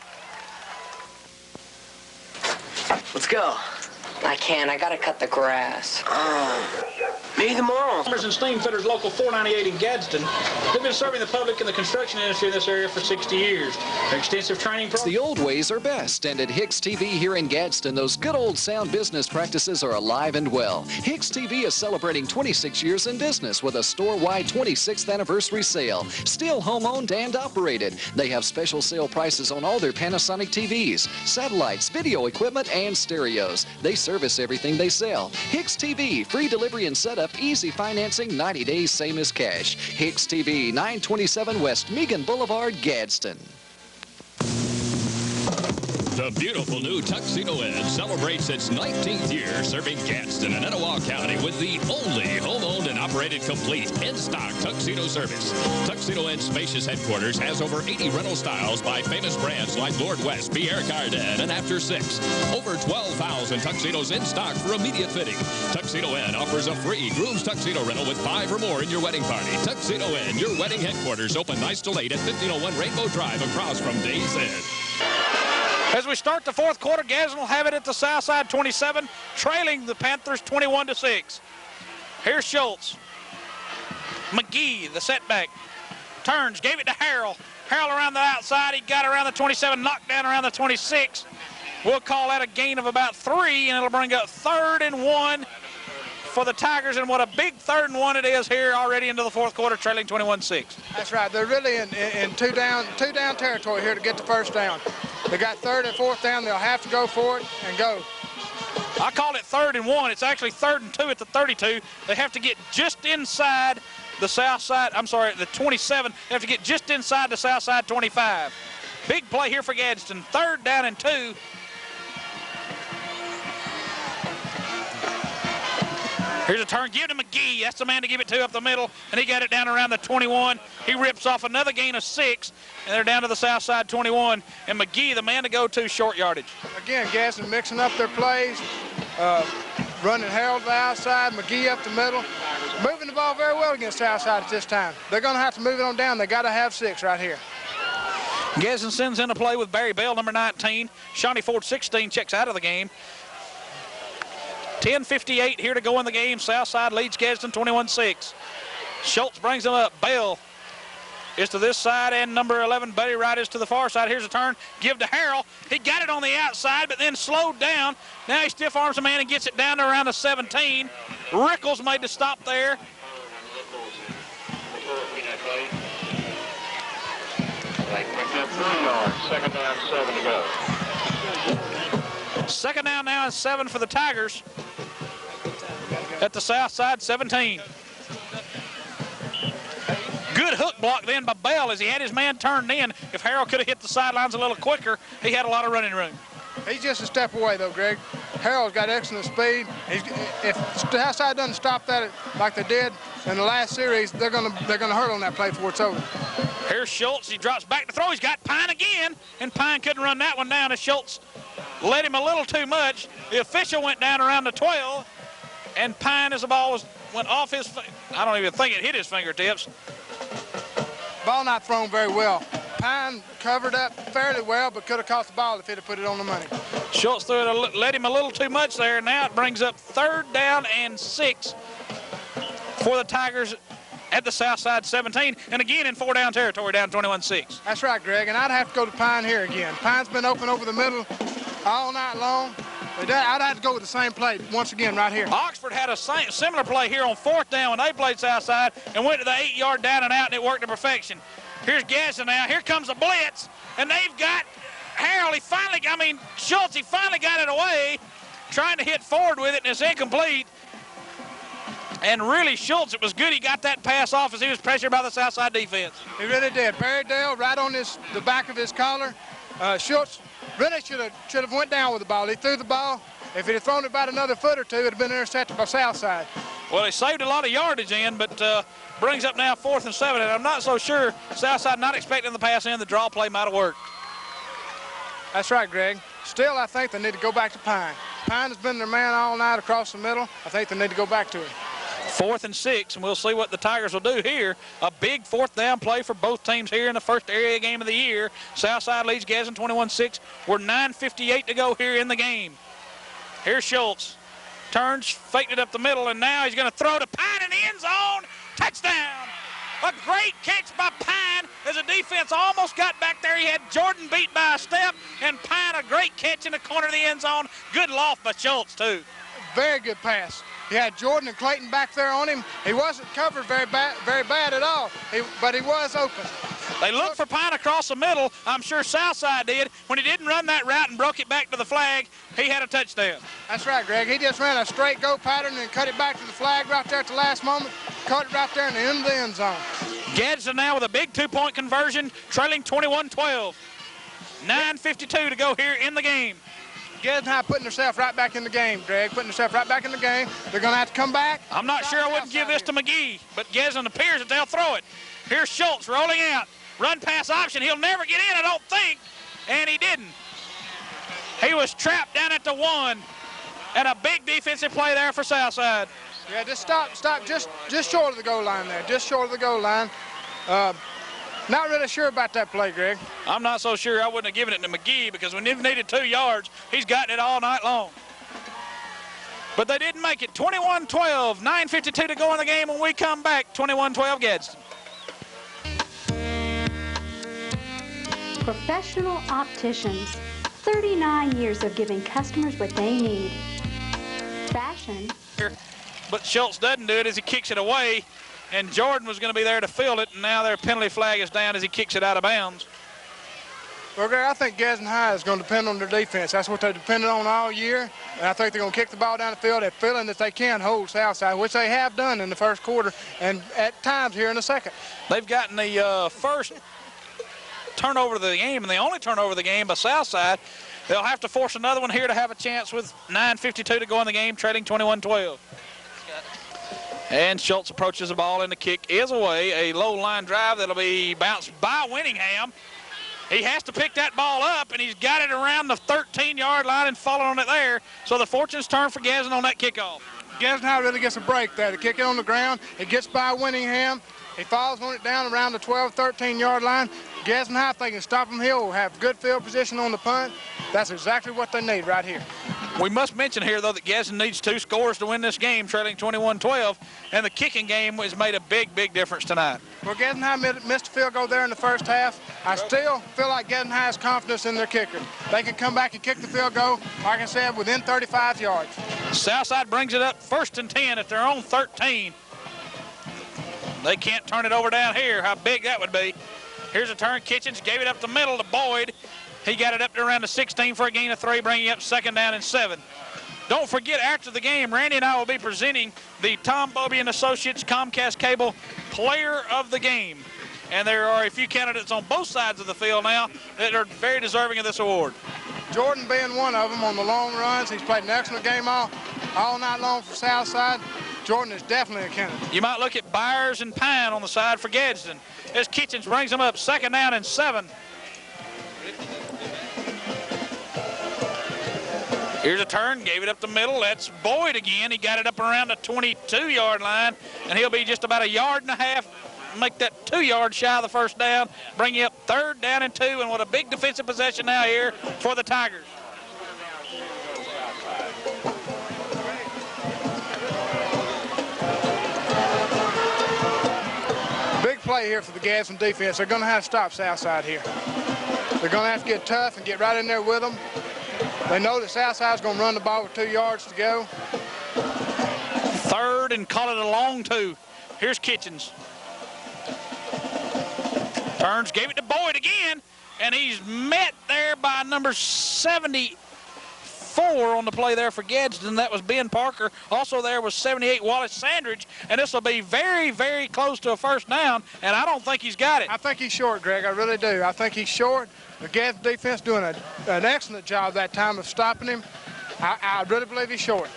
Let's go. I can't. I gotta cut the grass. Me tomorrow. Plumbers and steam fitters, local 498 in Gadsden. They've been serving the public in the construction industry in this area for 60 years. Their extensive training program. The old ways are best, and at Hicks TV here in Gadsden, those good old sound business practices are alive and well. Hicks TV is celebrating 26 years in business with a store-wide 26th anniversary sale. Still home-owned and operated. They have special sale prices on all their Panasonic TVs, satellites, video equipment, and stereos. They service everything they sell. Hicks TV, free delivery and setup, easy financing, 90 days, same as cash. Hicks TV, 927 West Megan Boulevard, Gadsden. The beautiful new Tuxedo Inn celebrates its 19th year serving Gadsden and Etowah County with the only home-owned and operated complete in-stock tuxedo service. Tuxedo Inn's spacious headquarters has over 80 rental styles by famous brands like Lord West, Pierre Cardin, and After Six. Over 12,000 tuxedos in stock for immediate fitting. Tuxedo Inn offers a free groom's tuxedo rental with 5 or more in your wedding party. Tuxedo Inn, your wedding headquarters, open nice to late at 1501 Rainbow Drive across from Days Inn. As we start the fourth quarter, Gadsden will have it at the Southside 27, trailing the Panthers 21-6. Here's Schultz. McGee, the setback. Turns, gave it to Harrell. Harrell around the outside. He got around the 27, knocked down around the 26. We'll call that a gain of about 3, and it'll bring up 3rd and 1 for the Tigers, and what a big 3rd and 1 it is here already into the fourth quarter, trailing 21-6. That's right. They're really in two down territory here to get the first down. They got 3rd and 4th down. They'll have to go for it and go. I call it 3rd and 1. It's actually 3rd and 2 at the 32. They have to get just inside the Southside, I'm sorry, the 27. They have to get just inside the Southside 25. Big play here for Gadsden. 3rd down and 2. Here's a turn, give it to McGee. That's the man to give it to up the middle, and he got it down around the 21. He rips off another gain of 6, and they're down to the Southside 21. And McGee, the man to go to short yardage. Again, Gadsden mixing up their plays, running Harold to the outside, McGee up the middle. Moving the ball very well against Southside at this time. They're going to have to move it on down. They got to have 6 right here. Gadsden sends in a play with Barry Bell, number 19. Shawnee Ford, 16, checks out of the game. 10:58 here to go in the game. Southside leads Gadsden 21-6. Schultz brings them up. Bell is to this side, and number 11, Buddy Wright, is to the far side. Here's a turn. Give to Harrell. He got it on the outside, but then slowed down. Now he stiff arms a man and gets it down to around the 17. Rickles made the stop there. Second down, 7 to go. Second down now and 7 for the Tigers at the Southside 17. Good hook block then by Bell as he had his man turned in. If Harrell could have hit the sidelines a little quicker, he had a lot of running room. He's just a step away, though, Greg. Harold's got excellent speed. If Southside doesn't stop that like they did in the last series, they're gonna hurt on that play before it's over. Here's Schultz. He drops back to throw. He's got Pine again, and Pine couldn't run that one down as Schultz led him a little too much. The official went down around the 12, and Pine, as the ball went off his, I don't even think it hit his fingertips. Ball not thrown very well. Pine covered up fairly well, but could have caught the ball if he'd have put it on the money. Schultz threw it, led him a little too much there. Now it brings up 3rd down and 6 for the Tigers at the Southside 17, and again in 4-down territory, down 21-6. That's right, Greg, and I'd have to go to Pine here again. Pine's been open over the middle all night long. I'd have to go with the same play once again right here. Oxford had a similar play here on 4th down when they played Southside and went to the 8-yard down and out, and it worked to perfection. Here's Gadsden now. Here comes the blitz, and they've got Harrell. Schultz, he finally got it away, trying to hit forward with it, and it's incomplete. And really, Schultz, it was good he got that pass off as he was pressured by the Southside defense. He really did. Barry Dale right on the back of his collar. Schultz really should have went down with the ball. He threw the ball. If he'd have thrown it about another foot or two, it would have been intercepted by Southside. Well, he saved a lot of yardage in, but brings up now 4th and 7, and I'm not so sure Southside not expecting the pass in. The draw play might have worked. That's right, Greg. Still, I think they need to go back to Pine. Pine has been their man all night across the middle. I think they need to go back to him. 4th and 6, and we'll see what the Tigers will do here. A big 4th down play for both teams here in the first area game of the year. Southside leads Gadsden 21-6. We're 9:58 to go here in the game. Here's Schultz. Turns, faked it up the middle, and now he's going to throw to Pine in the end zone. Touchdown! A great catch by Pine as the defense almost got back there. He had Jordan beat by a step, and Pine a great catch in the corner of the end zone. Good loft by Schultz, too. Very good pass. He had Jordan and Clayton back there on him. He wasn't covered very bad at all, but he was open. They looked for Pine across the middle. I'm sure Southside did. When he didn't run that route and broke it back to the flag, he had a touchdown. That's right, Greg. He just ran a straight go pattern and cut it back to the flag right there at the last moment. Caught it right there in the end of the end zone. Gadsden now with a big 2-point conversion, trailing 21-12. 9:52 to go here in the game. Gadsden putting herself right back in the game, Greg. Putting herself right back in the game. They're going to have to come back. I'm not sure I wouldn't give this to McGee, but Gadsden appears that they'll throw it. Here's Schultz rolling out. Run pass option. He'll never get in, I don't think. And he didn't. He was trapped down at the 1. And a big defensive play there for Southside. Yeah, just stop just short of the goal line there. Just short of the goal line. Not really sure about that play, Greg. I'm not so sure. I wouldn't have given it to McGee because when they've needed 2 yards, he's gotten it all night long. But they didn't make it. 21-12, 9:52 to go in the game. When we come back, 21-12 Gadsden. Professional opticians. 39 years of giving customers what they need. Fashion. But Schultz doesn't do it as he kicks it away. And Jordan was going to be there to field it. And now their penalty flag is down as he kicks it out of bounds. Well, Greg, I think Gadsden High is going to depend on their defense. That's what they depended on all year. And I think they're going to kick the ball down the field. They're feeling that they can hold Southside, which they have done in the first quarter and at times here in the second. They've gotten the first turnover of the game and the only turnover of the game by Southside. They'll have to force another one here to have a chance with 9:52 to go in the game, trailing 21-12. And Schultz approaches the ball, and the kick is away. A low line drive that'll be bounced by Winningham. He has to pick that ball up, and he's got it around the 13-yard line and falling on it there. So the fortunes turn for Gadsden on that kickoff. Gadsden High really gets a break there. To kick it on the ground, it gets by Winningham. He falls on it down around the 12, 13-yard line. Gadsden High, if they can stop him, he'll have good field position on the punt. That's exactly what they need right here. We must mention here, though, that Gadsden needs 2 scores to win this game, trailing 21-12, and the kicking game has made a big, big difference tonight. Well, Gadsden High missed a field goal there in the first half. I still feel like Gadsden High has confidence in their kicker. They can come back and kick the field goal, like I said, within 35 yards. Southside brings it up 1st and 10 at their own 13. They can't turn it over down here. How big that would be. Here's a turn. Kitchens gave it up the middle to Boyd. He got it up to around the 16 for a gain of 3, bringing up 2nd down and 7. Don't forget, after the game, Randy and I will be presenting the Tom Bobby and Associates Comcast Cable Player of the Game. And there are a few candidates on both sides of the field now that are very deserving of this award. Jordan being one of them on the long runs. He's played an excellent game all night long for Southside. Jordan is definitely a candidate. You might look at Byers and Pine on the side for Gadsden. As Kitchens brings them up 2nd down and 7. Here's a turn, gave it up the middle. That's Boyd again. He got it up around the 22-yard line, and he'll be just about 1.5 yards, make that 2 yards shy of the 1st down, bring you up 3rd down and 2, and what a big defensive possession now here for the Tigers. Big play here for the Gadsden defense. They're going to have to stop Southside here. They're going to have to get tough and get right in there with them. They know that Southside's going to run the ball with 2 yards to go. 3rd and call it a long 2. Here's Kitchens. Turns, gave it to Boyd again, and he's met there by number 74 on the play there for Gadsden. That was Ben Parker. Also there was 78 Wallace Sandridge, and this will be very, very close to a 1st down, and I don't think he's got it. I think he's short, Greg. I really do. I think he's short. The Gadsden defense doing an excellent job that time of stopping him. I really believe he's short.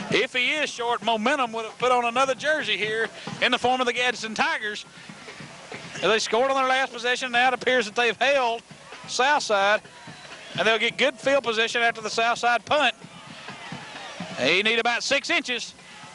If he is short, momentum would have put on another jersey here in the form of the Gadsden Tigers. They scored on their last possession. Now it appears that they've held Southside, and they'll get good field position after the Southside punt. They need about 6 inches.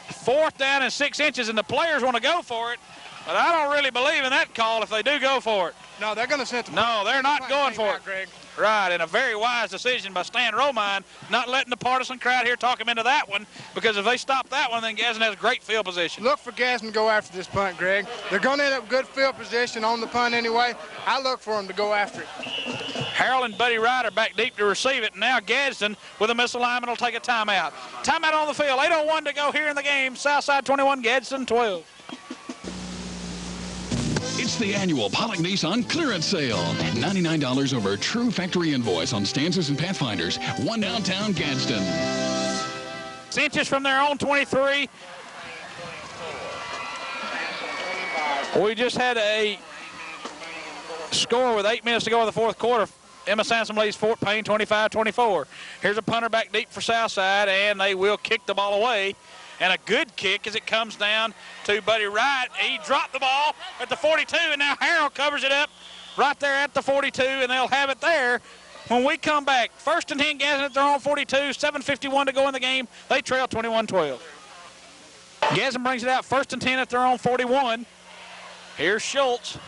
4th down and 6 inches, and the players want to go for it, but I don't really believe in that call if they do go for it. No, they're going to send it. No, they're not going for it. Greg. Right, and a very wise decision by Stan Romine, not letting the partisan crowd here talk him into that one, because if they stop that one, then Gadsden has great field position. Look for Gadsden to go after this punt, Greg. They're going to end up good field position on the punt anyway. I look for them to go after it. Harrell and Buddy Wright are back deep to receive it, and now Gadsden, with a misalignment, will take a timeout. Timeout on the field, 8:01 to go here in the game. Southside 21, Gadsden 12. It's the annual Pollock Nissan clearance sale. $99 over true factory invoice on Stanzas and Pathfinders. 1 downtown Gadsden. 6 inches from their own 23. We just had a score with 8 minutes to go in the 4th quarter. Emma Sansom leads Fort Payne 25-24. Here's a punter back deep for Southside, and they will kick the ball away. And a good kick as it comes down to Buddy Wright. He dropped the ball at the 42, and now Harrell covers it up right there at the 42, and they'll have it there when we come back. 1st and 10, Gadsden at their own 42, 7:51 to go in the game. They trail 21-12. Gadsden brings it out 1st and 10 at their own 41. Here's Schultz.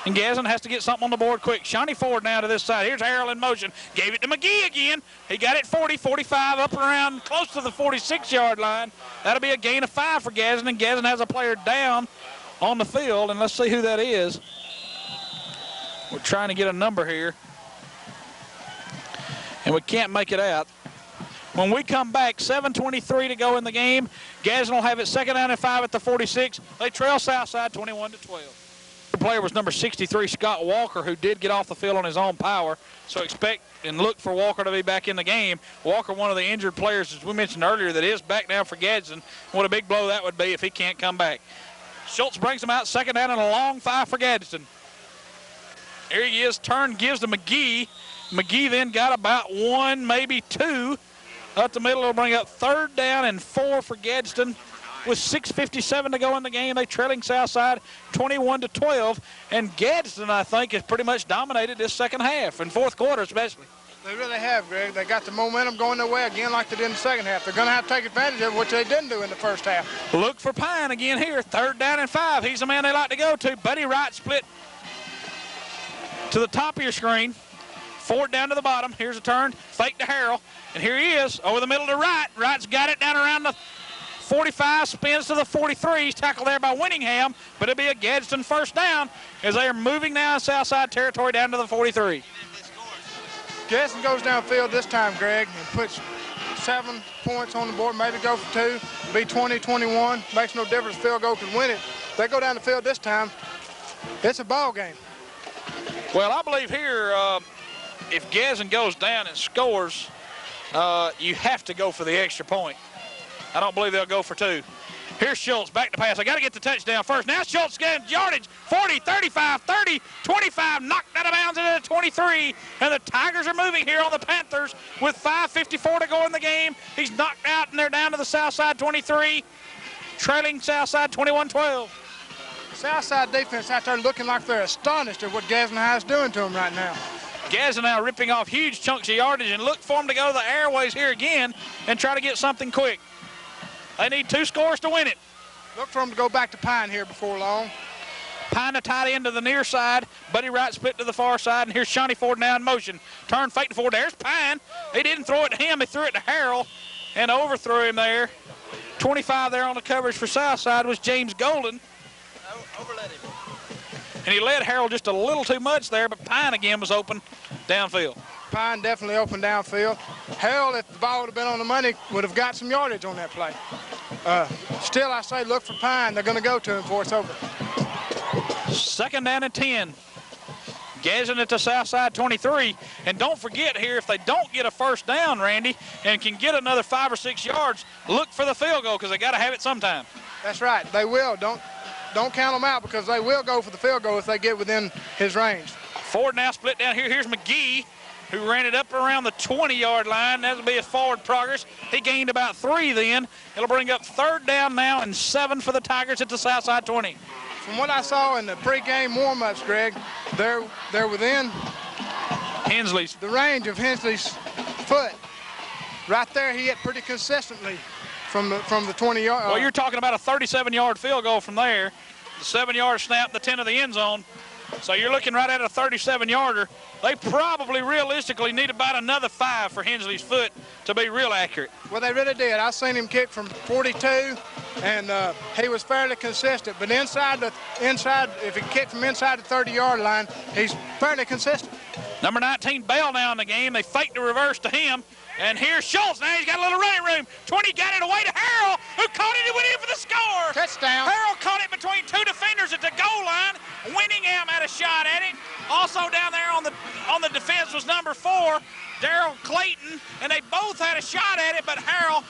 And Gadsden has to get something on the board quick. Shawnee forward now to this side. Here's Harrell in motion. Gave it to McGee again. He got it 40, 45, up and around close to the 46-yard line. That'll be a gain of 5 for Gadsden, and Gadsden has a player down on the field, and let's see who that is. We're trying to get a number here, and we can't make it out. When we come back, 7:23 to go in the game. Gadsden will have it second down and 5 at the 46. They trail Southside 21-12. The player was number 63, Scott Walker, who did get off the field on his own power. So expect and look for Walker to be back in the game. Walker, one of the injured players, as we mentioned earlier, that is back now for Gadsden. What a big blow that would be if he can't come back. Schultz brings him out, second down and a long 5 for Gadsden. Here he is, turn gives to McGee. McGee then got about 1, maybe 2. Up the middle, it'll bring up third down and 4 for Gadsden. With 6:57 to go in the game, they trailing Southside 21-12. And Gadsden, I think, has pretty much dominated this second half, and fourth quarter especially. They really have, Greg. They got the momentum going their way again like they did in the second half. They're going to have to take advantage of it, which they didn't do in the first half. Look for Pine again here, third down and 5. He's the man they like to go to. Buddy Wright split to the top of your screen. Forward down to the bottom. Here's a turn, fake to Harrell. And here he is, over the middle to Wright. Wright's got it down around the 45, spins to the 43. He's tackled there by Winningham, but it'll be a Gadsden first down as they are moving now in Southside territory down to the 43. Gadsden goes downfield this time, Greg, and puts 7 points on the board, maybe go for 2, be 20-21. Makes no difference, field goal can win it. They go down the field this time, it's a ball game. Well, I believe here, if Gadsden goes down and scores, you have to go for the extra point. I don't believe they'll go for 2. Here's Schultz, back to pass. I got to get the touchdown first. Now Schultz getting yardage, 40, 35, 30, 25, knocked out of bounds into the 23. And the Tigers are moving here on the Panthers with 5:54 to go in the game. He's knocked out, and they're down to the Southside 23, trailing Southside 21-12. Southside defense out there looking like they're astonished at what Gadsden High is doing to them right now. Gadsden now ripping off huge chunks of yardage, and look for them to go to the airways here again and try to get something quick. They need 2 scores to win it. Look for them to go back to Pine here before long. Pine to tight end to the near side. Buddy Wright split to the far side, and here's Shawnee Ford now in motion. Turn, fake to Ford. There's Pine. He didn't throw it to him. He threw it to Harrell and overthrew him there. 25 there on the coverage for Southside was James Golden. Overlet him. And he led Harrell just a little too much there, but Pine again was open downfield. Pine definitely open downfield. Harrell, if the ball would have been on the money, would have got some yardage on that play. Still, I say look for Pine. They're going to go to him before it's over. Second down and 10. Gadsden at the Southside 23. And don't forget here, if they don't get a first down, Randy, and can get another 5 or 6 yards, look for the field goal because they got to have it sometime. That's right. They will. Don't count them out because they will go for the field goal if they get within his range. Ford now split down here. Here's McGee, who ran it up around the 20-yard line. That'll be his forward progress. He gained about 3 then. It'll bring up third down now and 7 for the Tigers at the Southside 20. From what I saw in the pregame warm-ups, Greg, they're within Hensley's. The range of Hensley's foot. Right there, he hit pretty consistently from the 20-yard. Well, you're talking about a 37-yard field goal from there. The 7-yard snap, the 10 of the end zone. So you're looking right at a 37-yarder. They probably realistically need about another 5 for Hensley's foot to be real accurate. Well, they really did. I seen him kick from 42, and he was fairly consistent. But inside, if he kicked from inside the 30-yard line, he's fairly consistent. Number 19, Bell now in the game. They fake the reverse to him. And here's Schultz. Now he's got a little running room. 20 got it away to Harrell, who caught it and went in for the score. Touchdown. Harrell caught it between 2 defenders at the goal line. Winningham had a shot at it. Also down there on the defense was number 4, Darrell Clayton, and they both had a shot at it, but Harrell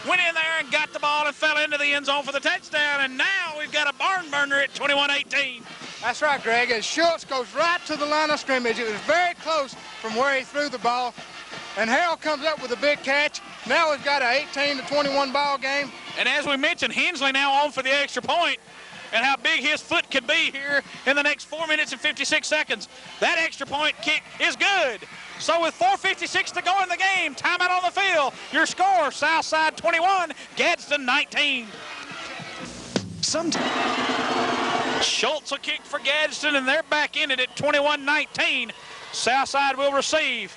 went in there and got the ball and fell into the end zone for the touchdown. And now we've got a barn burner at 21-18. That's right, Greg. As Schultz goes right to the line of scrimmage, it was very close from where he threw the ball. And Harrell comes up with a big catch. Now we've got an 18-21 ball game. And as we mentioned, Hensley now on for the extra point, and how big his foot could be here in the next 4 minutes and 56 seconds. That extra point kick is good. So with 4:56 to go in the game, timeout on the field. Your score, Southside 21, Gadsden 19. Sometimes Schultz will kick for Gadsden, and they're back in it at 21-19. Southside will receive.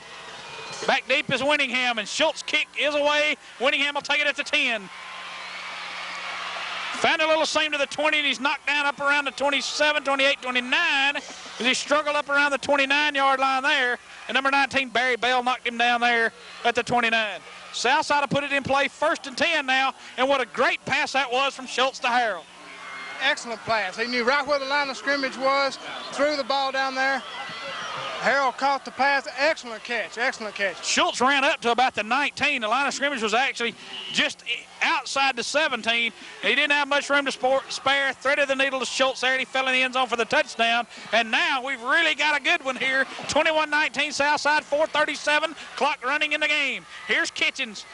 Back deep is Winningham, and Schultz' kick is away. Winningham will take it at the 10. Found a little seam to the 20, and he's knocked down up around the 27, 28, 29. As he struggled up around the 29-yard line there. And number 19, Barry Bell, knocked him down there at the 29. Southside will put it in play, 1st and 10 now. And what a great pass that was from Schultz to Harrell. Excellent pass. He knew right where the line of scrimmage was, threw the ball down there. Harrell caught the pass. Excellent catch, excellent catch. Schultz ran up to about the 19. The line of scrimmage was actually just outside the 17. He didn't have much room to spare. Threaded the needle to Schultz there, and he fell in the end zone for the touchdown. And now we've really got a good one here. 21-19 Southside, 4:37, clock running in the game. Here's Kitchens.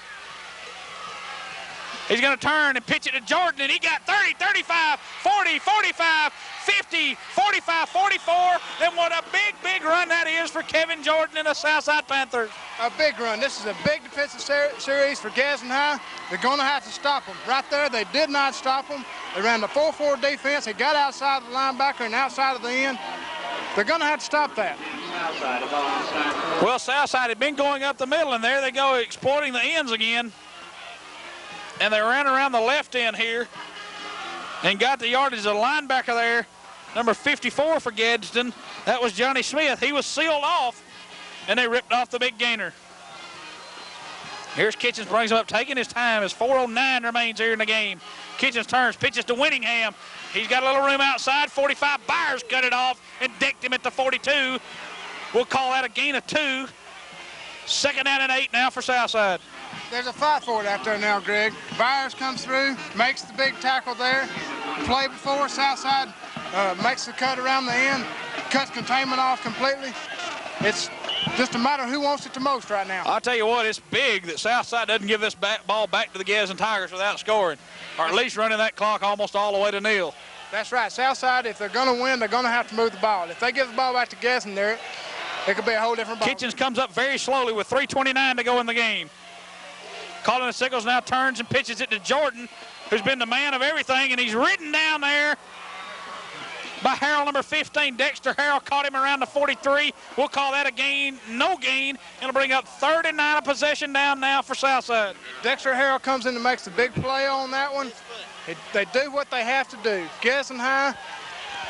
He's going to turn and pitch it to Jordan, and he got 30, 35, 40, 45, 50, 45, 44. Then what a big, big run that is for Kevin Jordan and the Southside Panthers. A big run. This is a big defensive series for Gadsden High. They're going to have to stop them. Right there, they did not stop them. They ran the 4-4 defense. They got outside the linebacker and outside of the end. They're going to have to stop that. Well, Southside had been going up the middle, and there they go exploiting the ends again. And they ran around the left end here and got the yardage of the linebacker there, number 54 for Gadsden. That was Johnny Smith. He was sealed off, and they ripped off the big gainer. Here's Kitchens, brings him up, taking his time as 4:09 remains here in the game. Kitchens turns, pitches to Winningham. He's got a little room outside. 45, Byers cut it off and decked him at the 42. We'll call that a gain of 2. 2nd down and 8 now for Southside. There's a fight for it out there now, Greg. Byers comes through, makes the big tackle there. Play before, Southside makes the cut around the end, cuts containment off completely. It's just a matter of who wants it the most right now. I'll tell you what, it's big that Southside doesn't give this ball back to the Gadsden Tigers without scoring, or at least running that clock almost all the way to nil. That's right. Southside, if they're going to win, they're going to have to move the ball. If they give the ball back to Gadsden there, it could be a whole different ball. Kitchens comes up very slowly with 3:29 to go in the game. Calling the signals now, turns and pitches it to Jordan, who's been the man of everything, and he's ridden down there by Harrell, number 15. Dexter Harrell caught him around the 43. We'll call that a gain, no gain, and it'll bring up 39 of possession down now for Southside. Dexter Harrell comes in and makes the big play on that one. They do what they have to do. Gadsden High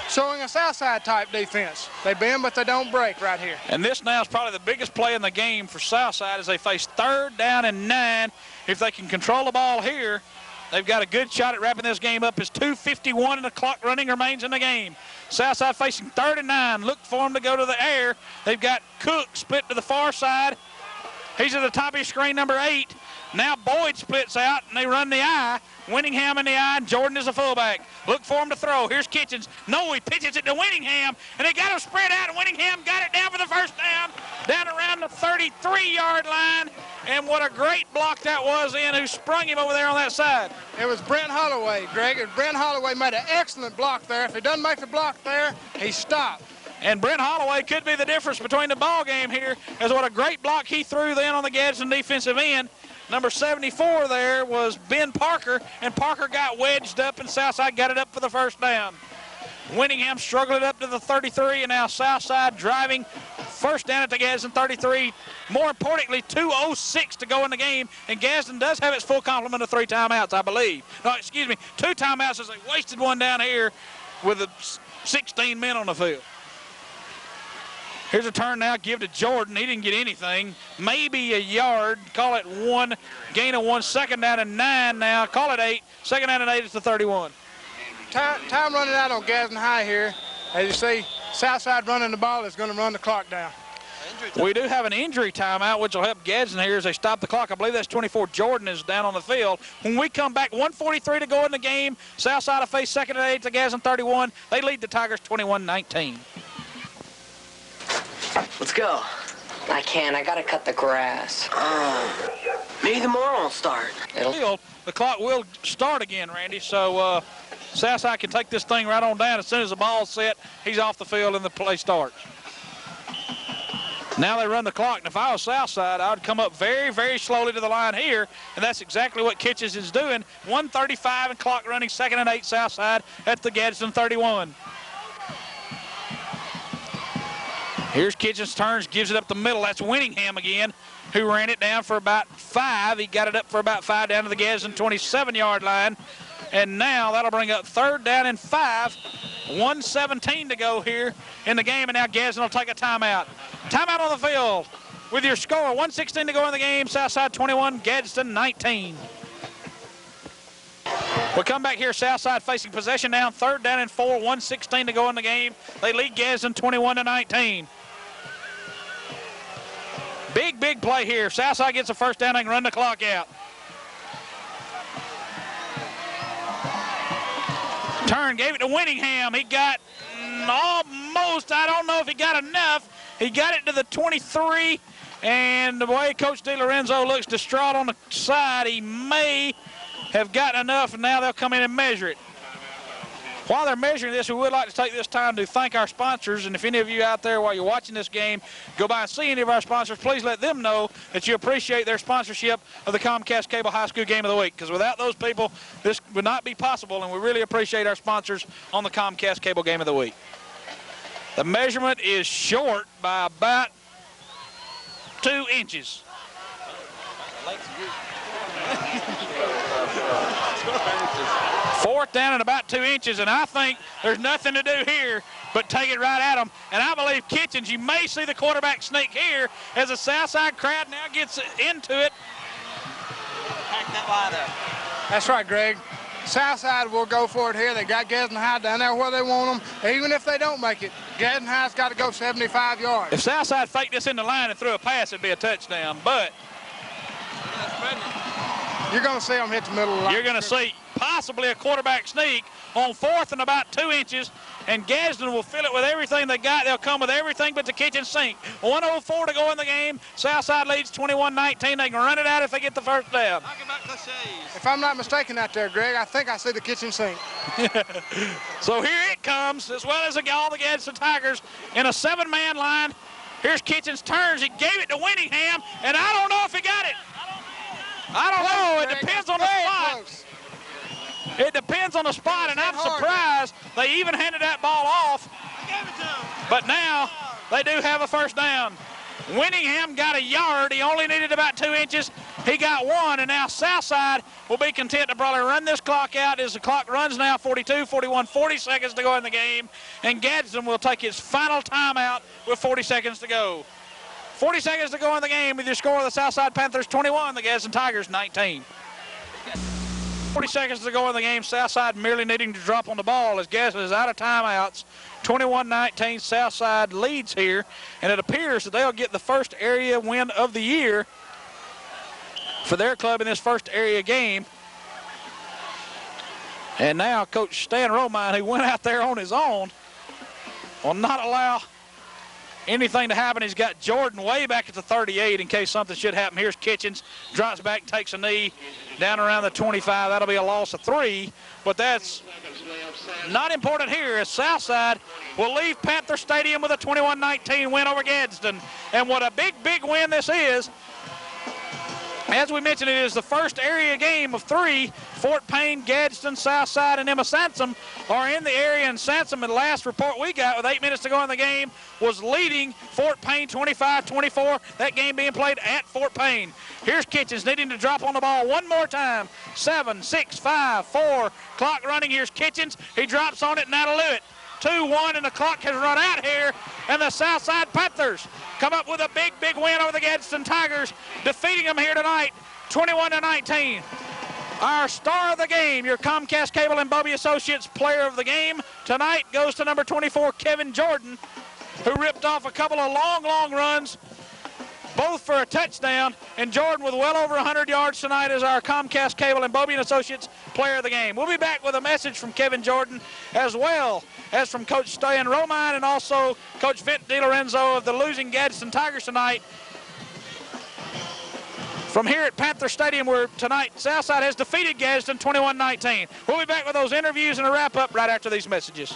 showing a Southside type defense. They bend, but they don't break right here. And this now is probably the biggest play in the game for Southside as they face 3rd down and 9. If they can control the ball here, they've got a good shot at wrapping this game up as 2:51 and the clock running remains in the game. Southside facing 3rd and 9. Look for them to go to the air. They've got Cook split to the far side. He's at the top of your screen, number 8. Now Boyd splits out, and they run the I. Winningham in the I, and Jordan is a fullback. Look for him to throw. Here's Kitchens. No, he pitches it to Winningham, and they got him spread out, and Winningham got it down for the 1st down, down around the 33-yard line. And what a great block that was who sprung him over there on that side. It was Brent Holloway, Greg. Brent Holloway made an excellent block there. If he doesn't make the block there, he stopped. And Brent Holloway could be the difference between the ball game here, as what a great block he threw then on the Gadsden defensive end. Number 74 there was Ben Parker, and Parker got wedged up, and Southside got it up for the 1st down. Winningham struggled it up to the 33, and now Southside driving 1st down at the Gadsden 33. More importantly, 2:06 to go in the game, and Gadsden does have its full complement of 3 timeouts, I believe. No, excuse me, 2 timeouts as they wasted one down here with 16 men on the field. Here's a turn now, give to Jordan. He didn't get anything. Maybe a yard. Call it 1. Gain of 1. 2nd down and 9 now. Call it 8. 2nd down and 8 is the 31. Time running out on Gadsden High here. As you see, Southside running the ball is going to run the clock down. We do have an injury timeout, which will help Gadsden here as they stop the clock. I believe that's 24. Jordan is down on the field. When we come back, 1:43 to go in the game. Southside will face 2nd and 8 to Gadsden 31. They lead the Tigers 21-19. Let's go. I can't. I gotta cut the grass. Maybe the mower won't start. The clock will start again, Randy, so Southside can take this thing right on down. As soon as the ball's set, he's off the field and the play starts. Now they run the clock, and if I was Southside, I would come up very, very slowly to the line here, and that's exactly what Kitchens is doing. 1:35 and clock running, 2nd and 8 Southside at the Gadsden 31. Here's Kitchens, turns, gives it up the middle. That's Winningham again, who ran it down for about 5. He got it up for about 5 down to the Gadsden 27-yard line. And now that'll bring up 3rd down and 5. 1:17 to go here in the game, and now Gadsden will take a timeout. Timeout on the field with your score. 1:16 to go in the game. Southside 21, Gadsden 19. We'll come back here. Southside facing possession down. 3rd down and 4. 1:16 to go in the game. They lead Gadsden 21-19. Big, big play here. Southside gets a 1st down. They can run the clock out. Turn, gave it to Winningham. He got almost, I don't know if he got enough. He got it to the 23, and the way Coach DeLorenzo looks distraught on the side, he may have gotten enough, and now they'll come in and measure it. While they're measuring this, we would like to take this time to thank our sponsors, and if any of you out there while you're watching this game go by and see any of our sponsors, please let them know that you appreciate their sponsorship of the Comcast Cable High School Game of the Week, because without those people, this would not be possible, and we really appreciate our sponsors on the Comcast Cable Game of the Week. The measurement is short by about 2 inches. 4th down and about 2 inches, and I think there's nothing to do here but take it right at them. And I believe Kitchens, you may see the quarterback sneak here as the Southside crowd now gets into it. Pack that line up. That's right, Greg. Southside will go for it here. They got Gadsden High down there where they want them. Even if they don't make it, Gadsden High's got to go 75 yards. If Southside faked this in the line and threw a pass, it'd be a touchdown. But you're going to see them hit the middle of the line. You're going to see possibly a quarterback sneak on 4th and about 2 inches, and Gadsden will fill it with everything they got. They'll come with everything but the kitchen sink. 1:04 to go in the game. Southside leads 21-19. They can run it out if they get the 1st down. Talk about cliches. If I'm not mistaken out there, Greg, I think I see the kitchen sink. So here it comes, as well as all the Gadsden Tigers in a 7-man line. Here's Kitchens, turns. He gave it to Winningham, and I don't know if he got it. I don't know. It depends on the spot. It depends on the spot, and I'm surprised they even handed that ball off. But now they do have a 1st down. Winningham got a yard. He only needed about 2 inches. He got 1, and now Southside will be content to probably run this clock out as the clock runs now 42, 41, 40 seconds to go in the game, and Gadsden will take his final timeout with 40 seconds to go. 40 seconds to go in the game with your score of the Southside Panthers 21, the Gadsden Tigers 19. 40 seconds to go in the game. Southside merely needing to drop on the ball as Gadsden is out of timeouts. 21-19, Southside leads here, and it appears that they'll get the 1st area win of the year for their club in this 1st area game. And now Coach Stan Romine, who went out there on his own, will not allow anything to happen. He's got Jordan way back at the 38 in case something should happen. Here's Kitchens, drops back, takes a knee down around the 25. That'll be a loss of 3, but that's not important here as Southside will leave Panther Stadium with a 21-19 win over Gadsden. And what a big, big win this is. As we mentioned, it is the 1st area game of 3. Fort Payne, Gadsden, Southside, and Emma Sansom are in the area, and Sansom, in the last report we got with 8 minutes to go in the game, was leading Fort Payne 25-24, that game being played at Fort Payne. Here's Kitchens needing to drop on the ball one more time. 7, 6, 5, 4, clock running. Here's Kitchens. He drops on it, and that'll do it. 2-1, and the clock has run out here, and the Southside Panthers come up with a big, big win over the Gadsden Tigers, defeating them here tonight, 21-19. Our star of the game, your Comcast Cable and Bobby Associates player of the game tonight, goes to number 24, Kevin Jordan, who ripped off a couple of long, long runs, both for a touchdown, and Jordan with well over 100 yards tonight is our Comcast Cable and Bobby Associates player of the game. We'll be back with a message from Kevin Jordan as well as from Coach Stan Romine and also Coach Vince DeLorenzo of the losing Gadsden Tigers tonight. From here at Panther Stadium, where tonight Southside has defeated Gadsden 21-19. We'll be back with those interviews and a wrap-up right after these messages.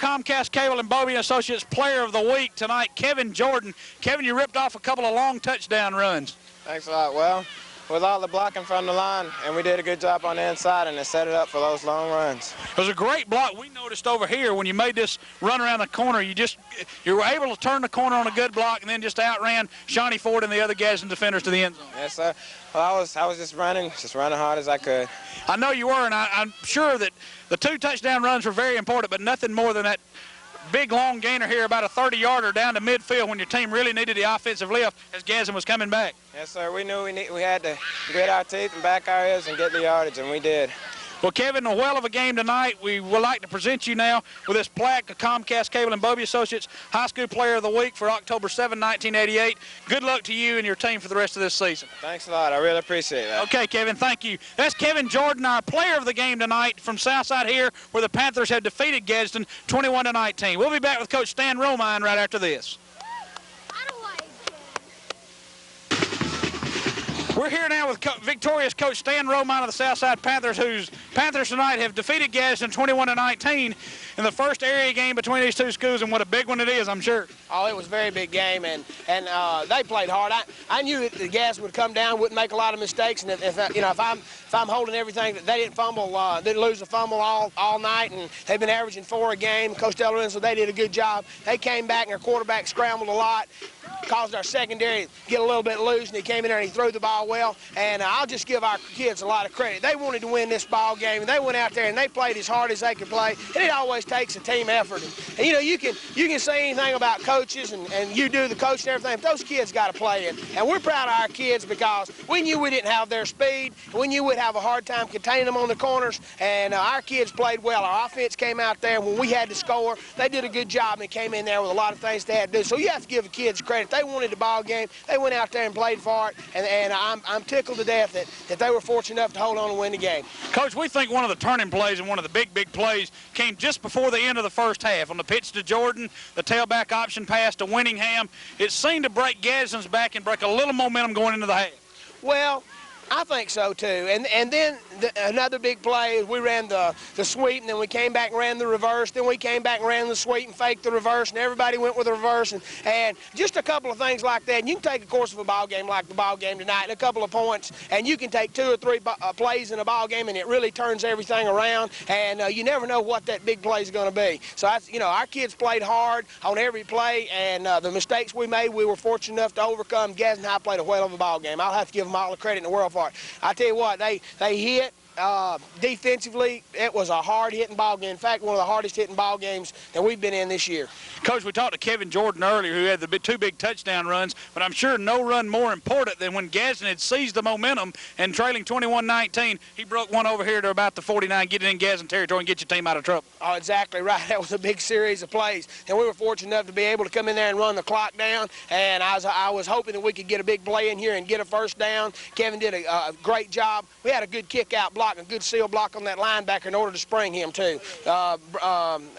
Comcast Cable and Bobby Associates Player of the Week tonight, Kevin Jordan. Kevin, you ripped off a couple of long touchdown runs. Thanks a lot. Well, with all the blocking from the line, and we did a good job on the inside, and it set it up for those long runs. It was a great block. We noticed over here when you made this run around the corner, you were able to turn the corner on a good block and then just outran Shawnee Ford and the other Gadsden defenders to the end zone. Yes, sir. Well, I was just running hard as I could. I know you were, and I'm sure that the 2 touchdown runs were very important, but nothing more than that big long gainer here, about a 30-yarder down to midfield when your team really needed the offensive lift as Gadsden was coming back. Yes, sir. We knew we had to grit our teeth and back our ears and get the yardage, and we did. Well, Kevin, a well of a game tonight. We would like to present you now with this plaque of Comcast Cable and Bobby Associates High School Player of the Week for October 7, 1988. Good luck to you and your team for the rest of this season. Thanks a lot. I really appreciate that. Okay, Kevin, thank you. That's Kevin Jordan, our player of the game tonight from Southside here, where the Panthers have defeated Gadsden 21-19. We'll be back with Coach Stan Romine right after this. We're here now with victorious Coach Stan Romine of the Southside Panthers, whose Panthers tonight have defeated Gadsden 21-19 in the first area game between these two schools, and what a big one it is, I'm sure. Oh, it was a very big game, and they played hard. I knew that the Gadsden would come down, wouldn't make a lot of mistakes, and if I'm holding everything, they didn't fumble, didn't lose a fumble all night, and they've been averaging 4 a game. Coach DeLorenzo, they did a good job. They came back, and their quarterback scrambled a lot, caused our secondary to get a little bit loose, and he came in there and he threw the ball well. And I'll just give our kids a lot of credit. They wanted to win this ball game, and they went out there and they played as hard as they could play. And it always takes a team effort. And you know, you can say anything about coaches, and you do the coach and everything, but those kids got to play it. And we're proud of our kids because we knew we didn't have their speed. We knew we'd have a hard time containing them on the corners, and our kids played well. Our offense came out there when we had to score. They did a good job and came in there with a lot of things they had to do. So you have to give the kids credit. They wanted the ball game. They went out there and played for it, and I'm tickled to death that they were fortunate enough to hold on and win the game. Coach, we think one of the turning plays and one of the big plays came just before the end of the first half. On the pitch to Jordan, the tailback option pass to Winningham, it seemed to break Gadsden's back and break a little momentum going into the half. Well, I think so too. And then another big play is we ran the sweep, and then we came back and ran the reverse. Then we came back and ran the sweep and faked the reverse, and everybody went with the reverse. And just a couple of things like that. And you can take a course of a ball game like the ball game tonight, and a couple of points, and you can take 2 or 3 plays in a ball game, and it really turns everything around. And you never know what that big play is going to be. So our kids played hard on every play, and the mistakes we made, we were fortunate enough to overcome. Gadsden High played a whale of a ball game. I'll have to give them all the credit in the world for it. I tell you what, they hit. Defensively, it was a hard-hitting ball game. In fact, one of the hardest-hitting ball games that we've been in this year. Coach, we talked to Kevin Jordan earlier, who had the 2 big touchdown runs, but I'm sure no run more important than when Gadsden had seized the momentum and trailing 21-19, he broke one over here to about the 49, get it in Gadsden territory and get your team out of trouble. Oh, exactly right. That was a big series of plays, and we were fortunate enough to be able to come in there and run the clock down, and I was hoping that we could get a big play in here and get a first down. Kevin did a great job. We had a good kick-out block, a good seal block on that linebacker in order to spring him too.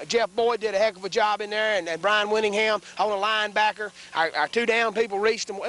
Jeff Boyd did a heck of a job in there, and Brian Winningham on the linebacker. Our 2 down people reached them.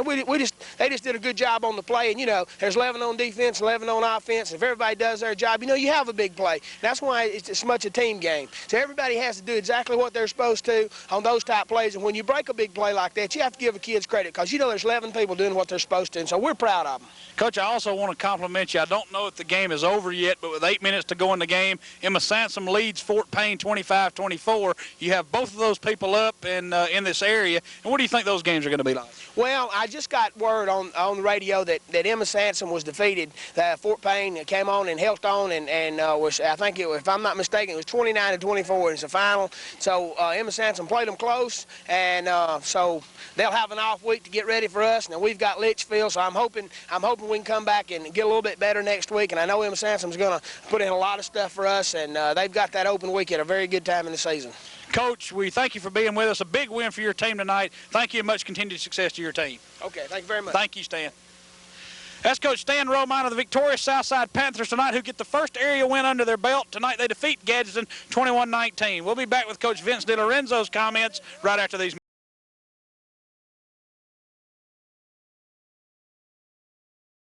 They just did a good job on the play. And you know, there's 11 on defense, 11 on offense. If everybody does their job, you know, you have a big play. That's why it's much a team game. So everybody has to do exactly what they're supposed to on those type plays. And when you break a big play like that, you have to give the kids credit because you know there's 11 people doing what they're supposed to. And so we're proud of them. Coach, I also want to compliment you. I don't know if the game is over yet, but with 8 minutes to go in the game, Emma Sansom leads Fort Payne 25-24. You have both of those people up in this area. And what do you think those games are going to be like? Well, I just got word on the radio that Emma Sansom was defeated. Fort Payne came on and held on and was, I think, if I'm not mistaken, it was 29-24 in the final. So Emma Sansom played them close, and so they'll have an off week to get ready for us. Now we've got Litchfield, so I'm hoping we can come back and get a little bit better next week. And I know Emma Sansom's going to put in a lot of stuff for us, and they've got that open week at a very good time in the season. Coach, we thank you for being with us. A big win for your team tonight. Thank you and much continued success to your team. Okay, thank you very much. Thank you, Stan. That's Coach Stan Romine of the victorious Southside Panthers tonight, who get the first area win under their belt. Tonight they defeat Gadsden 21-19. We'll be back with Coach Vince DeLorenzo's comments right after these.